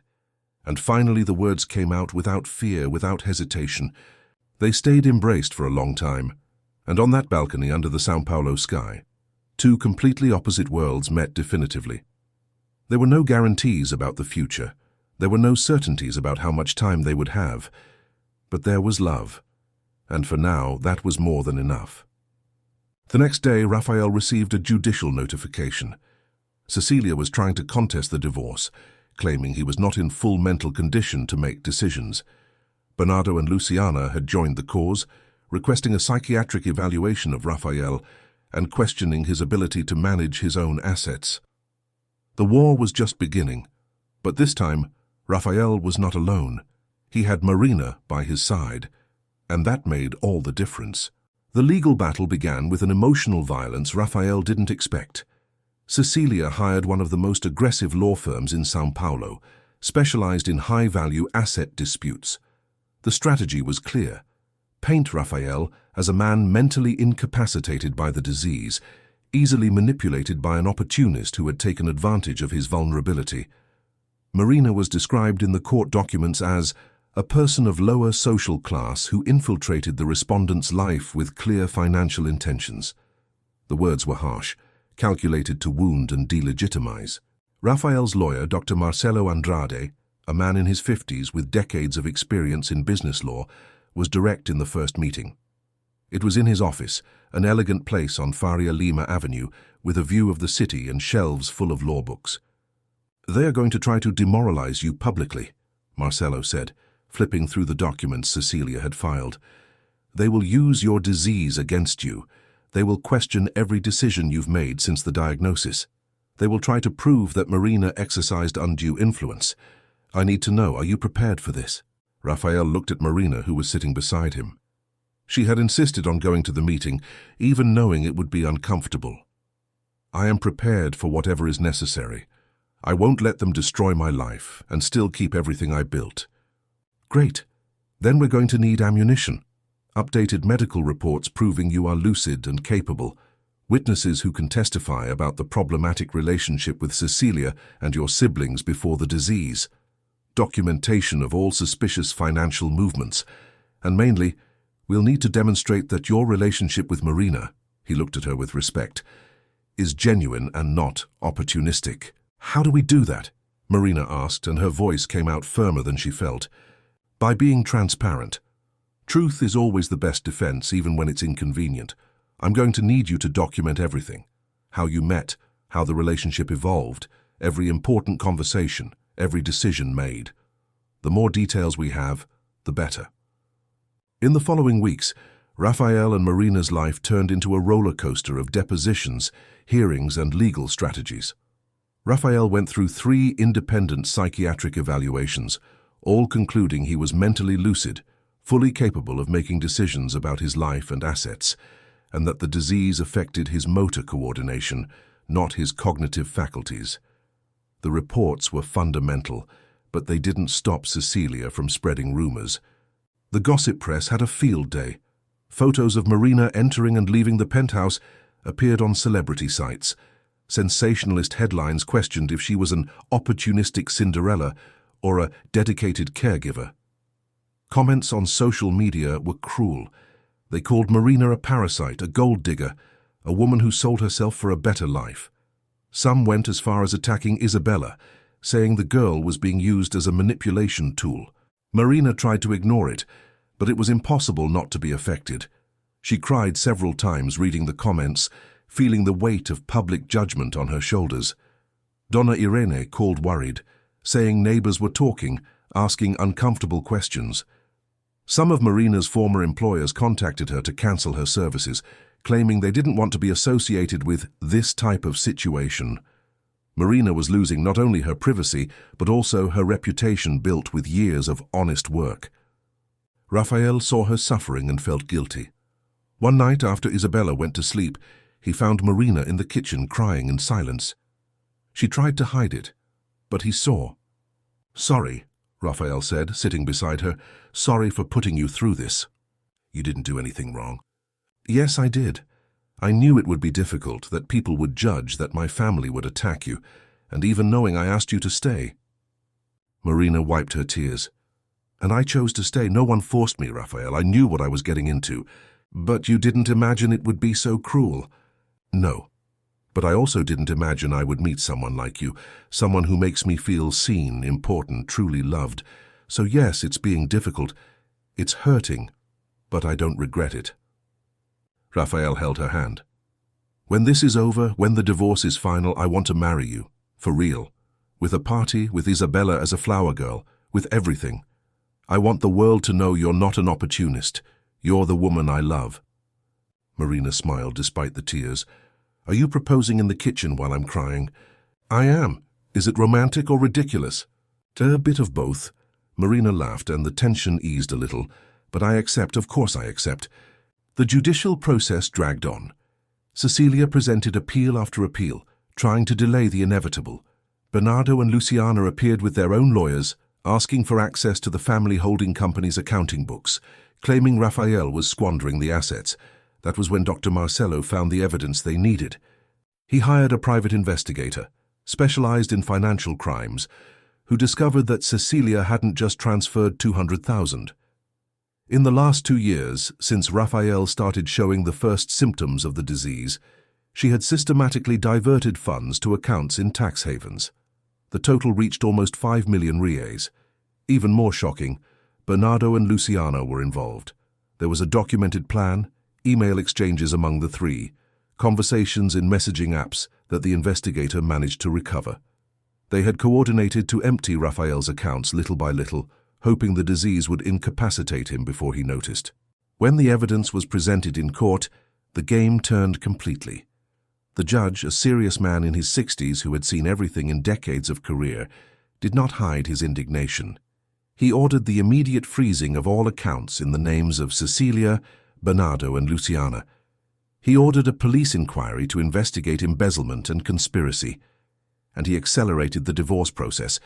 And finally the words came out without fear, without hesitation. They stayed embraced for a long time, and on that balcony under the São Paulo sky, two completely opposite worlds met definitively. There were no guarantees about the future. There were no certainties about how much time they would have. But there was love, and for now that was more than enough. The next day, Rafael received a judicial notification. Cecilia was trying to contest the divorce, claiming he was not in full mental condition to make decisions. Bernardo and Luciana had joined the cause, requesting a psychiatric evaluation of Rafael and questioning his ability to manage his own assets. The war was just beginning, but this time Rafael was not alone. He had Marina by his side, and that made all the difference. The legal battle began with an emotional violence Rafael didn't expect. Cecilia hired one of the most aggressive law firms in São Paulo, specialized in high-value asset disputes. The strategy was clear. Paint Rafael as a man mentally incapacitated by the disease, easily manipulated by an opportunist who had taken advantage of his vulnerability. Marina was described in the court documents as a person of lower social class who infiltrated the respondent's life with clear financial intentions. The words were harsh, calculated to wound and delegitimize. Rafael's lawyer, Dr. Marcelo Andrade, a man in his 50s with decades of experience in business law, was direct in the first meeting. It was in his office, an elegant place on Faria Lima Avenue, with a view of the city and shelves full of law books. "They are going to try to demoralize you publicly," Marcelo said, flipping through the documents Cecilia had filed. "They will use your disease against you. They will question every decision you've made since the diagnosis. They will try to prove that Marina exercised undue influence. I need to know, are you prepared for this?" Rafael looked at Marina, who was sitting beside him. She had insisted on going to the meeting, even knowing it would be uncomfortable. "I am prepared for whatever is necessary. I won't let them destroy my life and still keep everything I built." "Great. Then we're going to need ammunition. Updated medical reports proving you are lucid and capable. Witnesses who can testify about the problematic relationship with Cecilia and your siblings before the disease. Documentation of all suspicious financial movements. And mainly, we'll need to demonstrate that your relationship with Marina," he looked at her with respect, "is genuine and not opportunistic." "How do we do that?" Marina asked, and her voice came out firmer than she felt. "By being transparent. Truth is always the best defense, even when it's inconvenient. I'm going to need you to document everything. How you met, how the relationship evolved, every important conversation, every decision made. The more details we have, the better." In the following weeks, Rafael and Marina's life turned into a roller coaster of depositions, hearings, and legal strategies. Rafael went through 3 independent psychiatric evaluations, all concluding he was mentally lucid, fully capable of making decisions about his life and assets, and that the disease affected his motor coordination, not his cognitive faculties. The reports were fundamental, but they didn't stop Cecilia from spreading rumors. The gossip press had a field day. Photos of Marina entering and leaving the penthouse appeared on celebrity sites. Sensationalist headlines questioned if she was an opportunistic Cinderella or a dedicated caregiver. Comments on social media were cruel. They called Marina a parasite, a gold digger, a woman who sold herself for a better life. Some went as far as attacking Isabella, saying the girl was being used as a manipulation tool. Marina tried to ignore it, but it was impossible not to be affected. She cried several times reading the comments, feeling the weight of public judgment on her shoulders. Donna Irene called worried, saying neighbors were talking, asking uncomfortable questions. Some of Marina's former employers contacted her to cancel her services, claiming they didn't want to be associated with this type of situation. Marina was losing not only her privacy, but also her reputation built with years of honest work. Rafael saw her suffering and felt guilty. One night after Isabella went to sleep, he found Marina in the kitchen crying in silence. She tried to hide it, but he saw. "Sorry," Rafael said, sitting beside her. "Sorry for putting you through this." "You didn't do anything wrong." "Yes, I did. I knew it would be difficult, that people would judge, that my family would attack you, and even knowing I asked you to stay." Marina wiped her tears. "And I chose to stay. No one forced me, Raphael. I knew what I was getting into. But you didn't imagine it would be so cruel." "No. But I also didn't imagine I would meet someone like you, someone who makes me feel seen, important, truly loved. So yes, it's being difficult. It's hurting, but I don't regret it." Raphael held her hand. "When this is over, when the divorce is final, I want to marry you, for real. With a party, with Isabella as a flower girl, with everything. I want the world to know you're not an opportunist. You're the woman I love." Marina smiled despite the tears. "Are you proposing in the kitchen while I'm crying?" "I am. Is it romantic or ridiculous?" "A bit of both." Marina laughed and the tension eased a little. "But I accept, of course I accept." The judicial process dragged on. Cecilia presented appeal after appeal, trying to delay the inevitable. Bernardo and Luciana appeared with their own lawyers, asking for access to the family holding company's accounting books, claiming Raphael was squandering the assets. That was when Dr. Marcello found the evidence they needed. He hired a private investigator, specialized in financial crimes, who discovered that Cecilia hadn't just transferred 200,000. In the last 2 years, since Raphael started showing the first symptoms of the disease, she had systematically diverted funds to accounts in tax havens. The total reached almost 5 million reais. Even more shocking, Bernardo and Luciana were involved. There was a documented plan, email exchanges among the three, conversations in messaging apps that the investigator managed to recover. They had coordinated to empty Raphael's accounts little by little, hoping the disease would incapacitate him before he noticed. When the evidence was presented in court, the game turned completely. The judge, a serious man in his 60s who had seen everything in decades of career, did not hide his indignation. He ordered the immediate freezing of all accounts in the names of Cecilia, Bernardo and Luciana. He ordered a police inquiry to investigate embezzlement and conspiracy, and he accelerated the divorce process,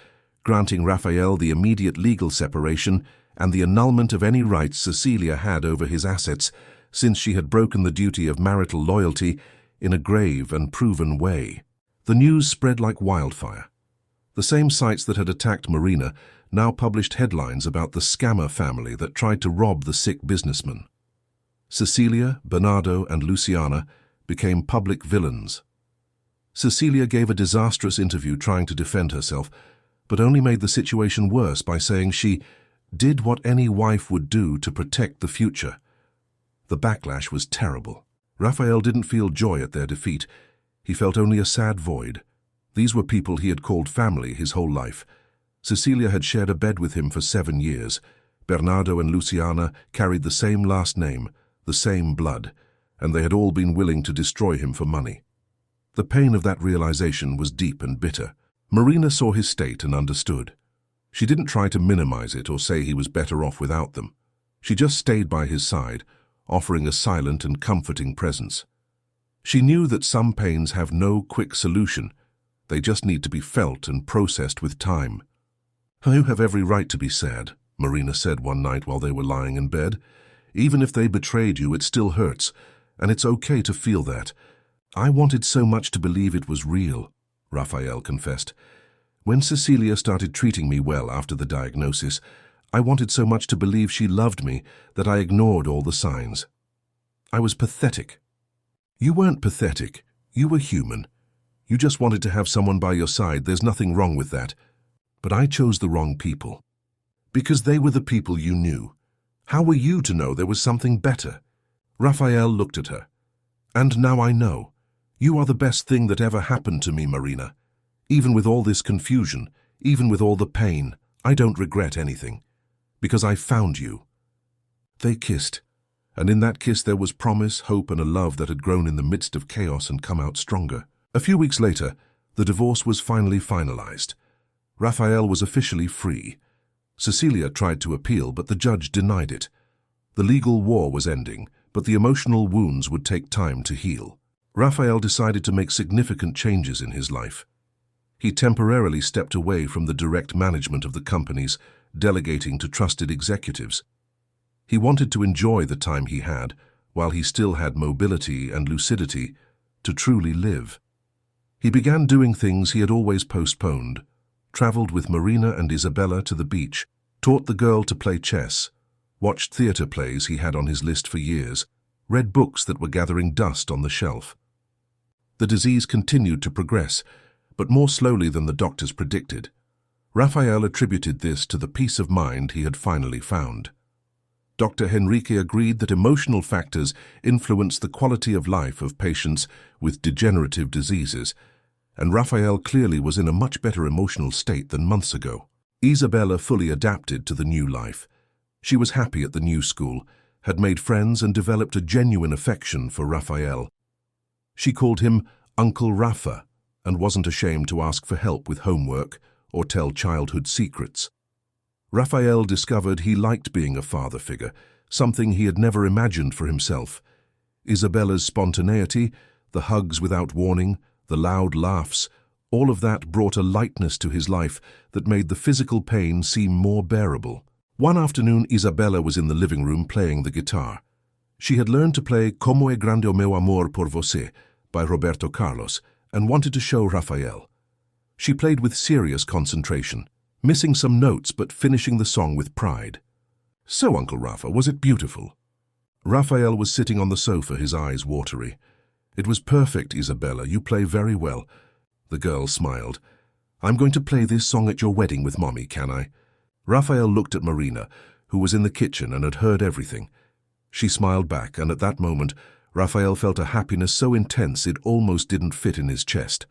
granting Raphael the immediate legal separation and the annulment of any rights Cecilia had over his assets, since she had broken the duty of marital loyalty in a grave and proven way. The news spread like wildfire. The same sites that had attacked Marina now published headlines about the scammer family that tried to rob the sick businessman. Cecilia, Bernardo, and Luciana became public villains. Cecilia gave a disastrous interview trying to defend herself, but only made the situation worse by saying she did what any wife would do to protect the future. The backlash was terrible. Raphael didn't feel joy at their defeat. He felt only a sad void. These were people he had called family his whole life. Cecilia had shared a bed with him for 7 years. Bernardo and Luciana carried the same last name, the same blood, and they had all been willing to destroy him for money. The pain of that realization was deep and bitter. Marina saw his state and understood. She didn't try to minimize it or say he was better off without them. She just stayed by his side, offering a silent and comforting presence. She knew that some pains have no quick solution. They just need to be felt and processed with time. "You have every right to be sad," Marina said one night while they were lying in bed. "Even if they betrayed you, it still hurts, and it's okay to feel that." "I wanted so much to believe it was real," Raphael confessed. "When Cecilia started treating me well after the diagnosis, I wanted so much to believe she loved me that I ignored all the signs. I was pathetic." "You weren't pathetic. You were human. You just wanted to have someone by your side. There's nothing wrong with that. But I chose the wrong people. Because they were the people you knew. How were you to know there was something better?" Raphael looked at her. "And now I know. You are the best thing that ever happened to me, Marina. Even with all this confusion, even with all the pain, I don't regret anything. Because I found you." They kissed, and in that kiss there was promise, hope, and a love that had grown in the midst of chaos and come out stronger. A few weeks later, the divorce was finally finalized. Raphael was officially free. Cecilia tried to appeal, but the judge denied it. The legal war was ending, but the emotional wounds would take time to heal. Raphael decided to make significant changes in his life. He temporarily stepped away from the direct management of the companies, delegating to trusted executives. He wanted to enjoy the time he had, while he still had mobility and lucidity, to truly live. He began doing things he had always postponed, traveled with Marina and Isabella to the beach, taught the girl to play chess, watched theater plays he had on his list for years, read books that were gathering dust on the shelf. The disease continued to progress, but more slowly than the doctors predicted. Raphael attributed this to the peace of mind he had finally found. Dr. Henrique agreed that emotional factors influence the quality of life of patients with degenerative diseases, and Raphael clearly was in a much better emotional state than months ago. Isabella fully adapted to the new life. She was happy at the new school, had made friends and developed a genuine affection for Raphael. She called him Uncle Rafa and wasn't ashamed to ask for help with homework or tell childhood secrets. Raphael discovered he liked being a father figure, something he had never imagined for himself. Isabella's spontaneity, the hugs without warning, the loud laughs, all of that brought a lightness to his life that made the physical pain seem more bearable. One afternoon, Isabella was in the living room playing the guitar. She had learned to play Como é grande o meu amor por você by Roberto Carlos and wanted to show Raphael. She played with serious concentration, missing some notes but finishing the song with pride. "So, Uncle Rafa, was it beautiful?" Raphael was sitting on the sofa, his eyes watery. "It was perfect, Isabella. You play very well." The girl smiled. "I'm going to play this song at your wedding with Mommy, can I?" Raphael looked at Marina, who was in the kitchen and had heard everything. She smiled back, and at that moment, Raphael felt a happiness so intense it almost didn't fit in his chest.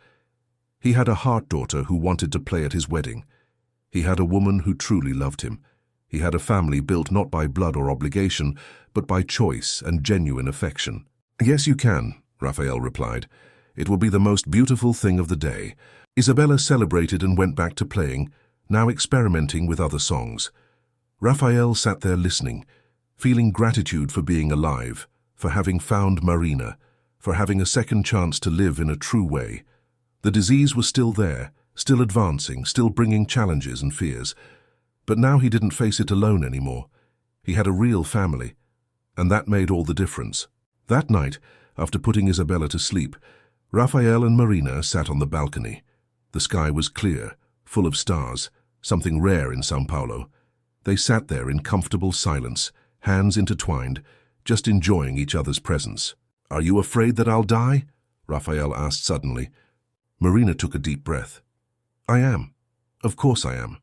He had a heart-daughter who wanted to play at his wedding. He had a woman who truly loved him. He had a family built not by blood or obligation, but by choice and genuine affection. "Yes, you can," Raphael replied. "It will be the most beautiful thing of the day." Isabella celebrated and went back to playing, now experimenting with other songs. Raphael sat there listening, feeling gratitude for being alive, for having found Marina, for having a second chance to live in a true way. The disease was still there, still advancing, still bringing challenges and fears. But now he didn't face it alone anymore. He had a real family, and that made all the difference. That night, after putting Isabella to sleep, Raphael and Marina sat on the balcony. The sky was clear, full of stars, something rare in São Paulo. They sat there in comfortable silence, hands intertwined, just enjoying each other's presence. "Are you afraid that I'll die?" Raphael asked suddenly. Marina took a deep breath. "I am. Of course I am.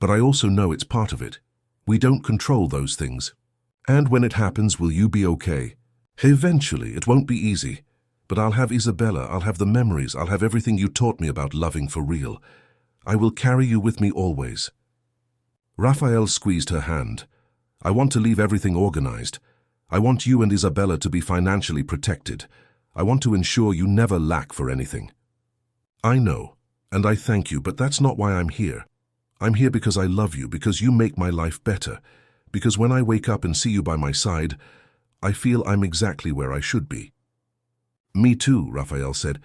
But I also know it's part of it. We don't control those things. And when it happens, will you be okay? Eventually, it won't be easy. But I'll have Isabella, I'll have the memories, I'll have everything you taught me about loving for real. I will carry you with me always." Raphael squeezed her hand. "I want to leave everything organized. I want you and Isabella to be financially protected. I want to ensure you never lack for anything." "I know, and I thank you, but that's not why I'm here. I'm here because I love you, because you make my life better, because when I wake up and see you by my side, I feel I'm exactly where I should be." "Me too," Raphael said.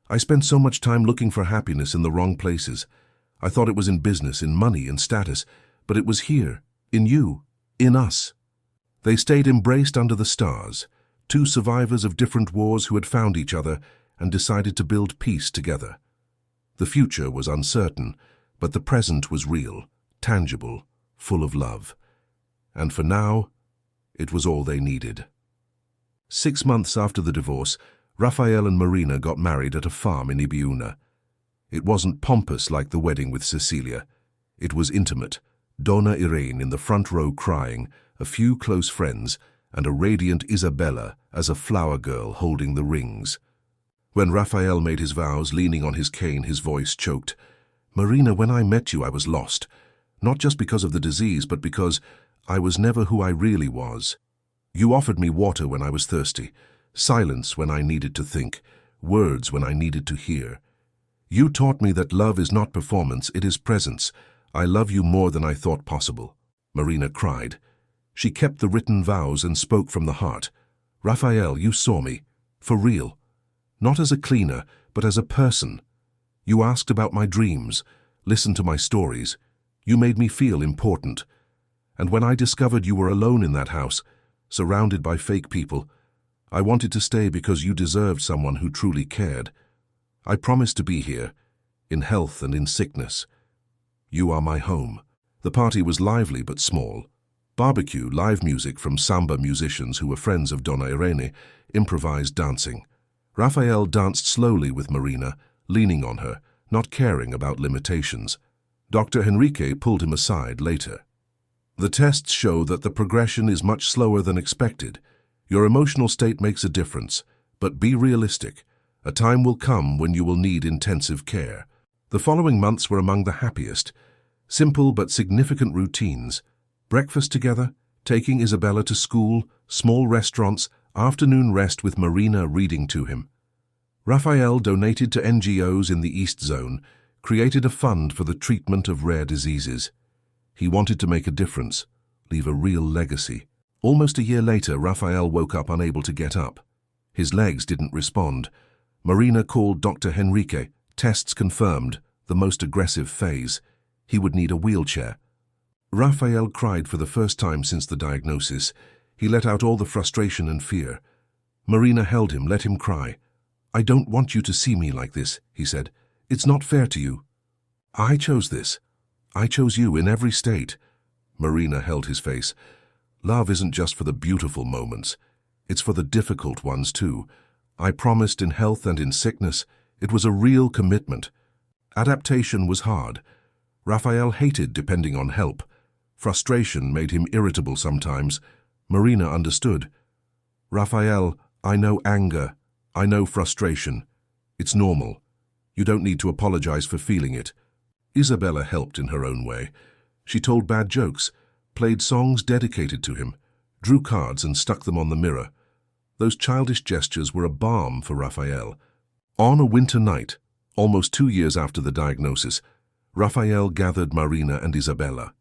"I spent so much time looking for happiness in the wrong places. I thought it was in business, in money, in status, but it was here, in you, in us." They stayed embraced under the stars, two survivors of different wars who had found each other and decided to build peace together. The future was uncertain, but the present was real, tangible, full of love. And for now, it was all they needed. 6 months after the divorce, Raphael and Marina got married at a farm in Ibiúna. It wasn't pompous like the wedding with Cecilia. It was intimate, Dona Irene in the front row crying, a few close friends, and a radiant Isabella as a flower girl holding the rings. When Raphael made his vows, leaning on his cane, his voice choked. "Marina, when I met you, I was lost. Not just because of the disease, but because I was never who I really was. You offered me water when I was thirsty, silence when I needed to think, words when I needed to hear. You taught me that love is not performance, it is presence. I love you more than I thought possible." Marina cried. She kept the written vows and spoke from the heart. "Raphael, you saw me. For real. Not as a cleaner, but as a person. You asked about my dreams, listened to my stories. You made me feel important. And when I discovered you were alone in that house, surrounded by fake people, I wanted to stay because you deserved someone who truly cared. I promised to be here, in health and in sickness. You are my home." The party was lively but small. Barbecue, live music from samba musicians who were friends of Donna Irene, improvised dancing. Raphael danced slowly with Marina, leaning on her, not caring about limitations. Dr. Henrique pulled him aside later. "The tests show that the progression is much slower than expected. Your emotional state makes a difference, but be realistic. A time will come when you will need intensive care." The following months were among the happiest. Simple but significant routines. Breakfast together, taking Isabella to school, small restaurants, afternoon rest with Marina reading to him. Raphael donated to NGOs in the East Zone, created a fund for the treatment of rare diseases. He wanted to make a difference, leave a real legacy. Almost a year later, Raphael woke up unable to get up. His legs didn't respond. Marina called Dr. Henrique. Tests confirmed the most aggressive phase. He would need a wheelchair. Raphael cried for the first time since the diagnosis. He let out all the frustration and fear. Marina held him, let him cry. "I don't want you to see me like this," he said. "It's not fair to you. I chose this. I chose you in every state." Marina held his face. "Love isn't just for the beautiful moments. It's for the difficult ones too. I promised in health and in sickness. It was a real commitment. Adaptation was hard. Raphael hated depending on help. Frustration made him irritable sometimes. Marina understood. Raphael, I know anger. I know frustration. It's normal. You don't need to apologize for feeling it." Isabella helped in her own way. She told bad jokes, played songs dedicated to him, drew cards and stuck them on the mirror. Those childish gestures were a balm for Raphael. On a winter night, almost 2 years after the diagnosis, Raphael gathered Marina and Isabella.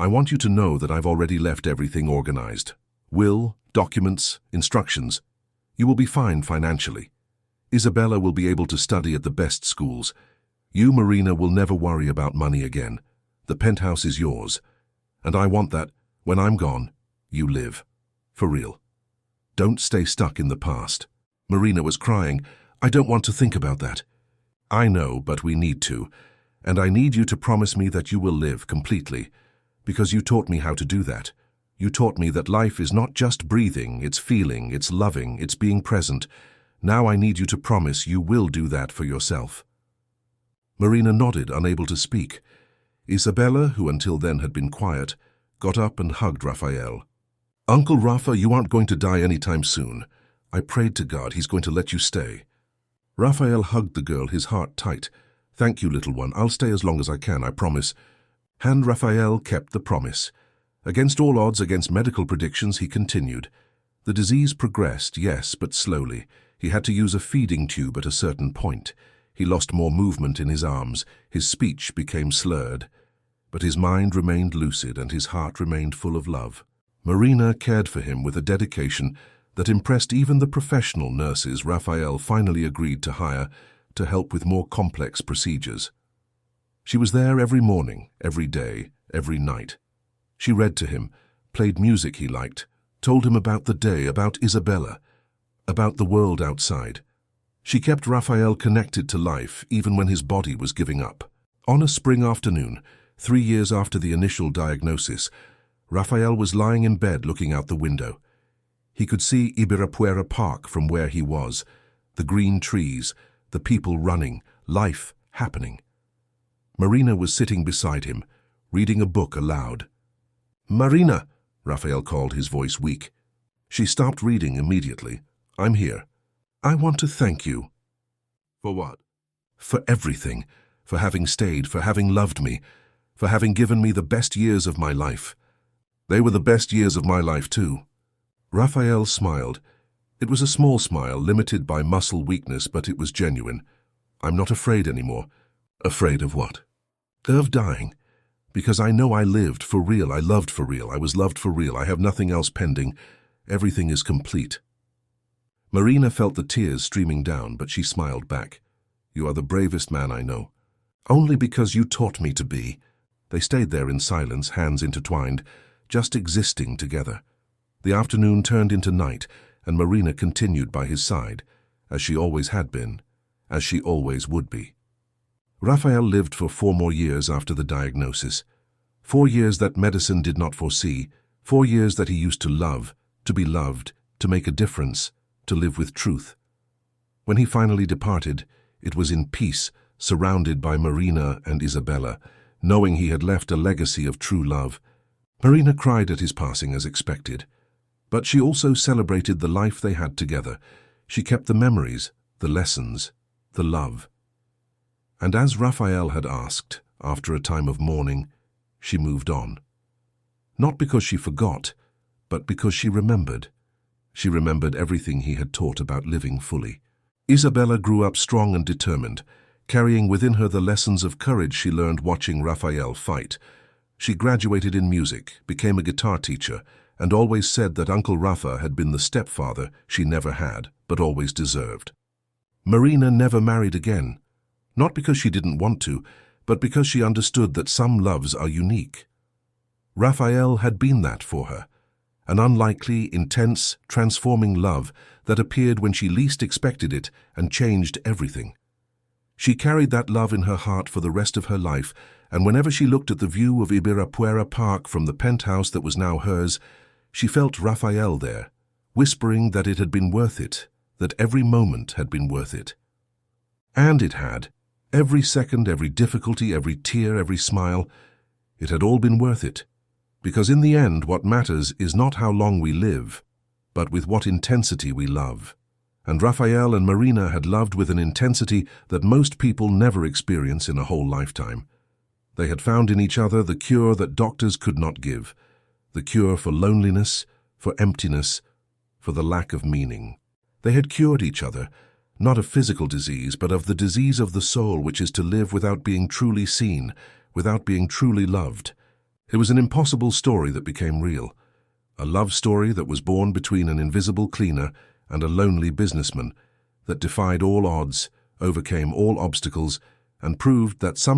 "I want you to know that I've already left everything organized. Will, documents, instructions. You will be fine financially. Isabella will be able to study at the best schools. You, Marina, will never worry about money again. The penthouse is yours. And I want that, when I'm gone, you live. For real. Don't stay stuck in the past." Marina was crying. "I don't want to think about that." "I know, but we need to. And I need you to promise me that you will live completely, because you taught me how to do that. You taught me that life is not just breathing, it's feeling, it's loving, it's being present. Now I need you to promise you will do that for yourself." Marina nodded, unable to speak. Isabella, who until then had been quiet, got up and hugged Raphael. "Uncle Rafa, you aren't going to die anytime soon. I prayed to God he's going to let you stay." Raphael hugged the girl, his heart tight. "Thank you, little one. I'll stay as long as I can, I promise." And Raphael kept the promise. Against all odds, against medical predictions, he continued. The disease progressed, yes, but slowly. He had to use a feeding tube at a certain point. He lost more movement in his arms. His speech became slurred. But his mind remained lucid and his heart remained full of love. Marina cared for him with a dedication that impressed even the professional nurses Raphael finally agreed to hire to help with more complex procedures. She was there every morning, every day, every night. She read to him, played music he liked, told him about the day, about Isabella, about the world outside. She kept Raphael connected to life even when his body was giving up. On a spring afternoon, 3 years after the initial diagnosis, Raphael was lying in bed looking out the window. He could see Ibirapuera Park from where he was, the green trees, the people running, life happening. Marina was sitting beside him, reading a book aloud. "Marina," Raphael called, his voice weak. She stopped reading immediately. "I'm here. I want to thank you." "For what?" "For everything. For having stayed, for having loved me, for having given me the best years of my life." "They were the best years of my life too." Raphael smiled. It was a small smile, limited by muscle weakness, but it was genuine. "I'm not afraid anymore." "Afraid of what?" "Of dying. Because I know I lived for real, I loved for real, I was loved for real, I have nothing else pending. Everything is complete." Marina felt the tears streaming down, but she smiled back. "You are the bravest man I know." "Only because you taught me to be." They stayed there in silence, hands intertwined, just existing together. The afternoon turned into night, and Marina continued by his side, as she always had been, as she always would be. Raphael lived for 4 more years after the diagnosis. 4 years that medicine did not foresee, 4 years that he used to love, to be loved, to make a difference, to live with truth. When he finally departed, it was in peace, surrounded by Marina and Isabella, knowing he had left a legacy of true love. Marina cried at his passing as expected, but she also celebrated the life they had together. She kept the memories, the lessons, the love. And as Raphael had asked, after a time of mourning, she moved on. Not because she forgot, but because she remembered. She remembered everything he had taught about living fully. Isabella grew up strong and determined, carrying within her the lessons of courage she learned watching Raphael fight. She graduated in music, became a guitar teacher, and always said that Uncle Rafa had been the stepfather she never had, but always deserved. Marina never married again, not because she didn't want to, but because she understood that some loves are unique. Raphael had been that for her, an unlikely, intense, transforming love that appeared when she least expected it and changed everything. She carried that love in her heart for the rest of her life, and whenever she looked at the view of Ibirapuera Park from the penthouse that was now hers, she felt Raphael there, whispering that it had been worth it, that every moment had been worth it. And it had. Every second, every difficulty, every tear, every smile, it had all been worth it. Because in the end, what matters is not how long we live, but with what intensity we love. And Raphael and Marina had loved with an intensity that most people never experience in a whole lifetime. They had found in each other the cure that doctors could not give, the cure for loneliness, for emptiness, for the lack of meaning. They had cured each other, not of physical disease, but of the disease of the soul, which is to live without being truly seen, without being truly loved. It was an impossible story that became real, a love story that was born between an invisible cleaner and a lonely businessman, that defied all odds, overcame all obstacles, and proved that sometimes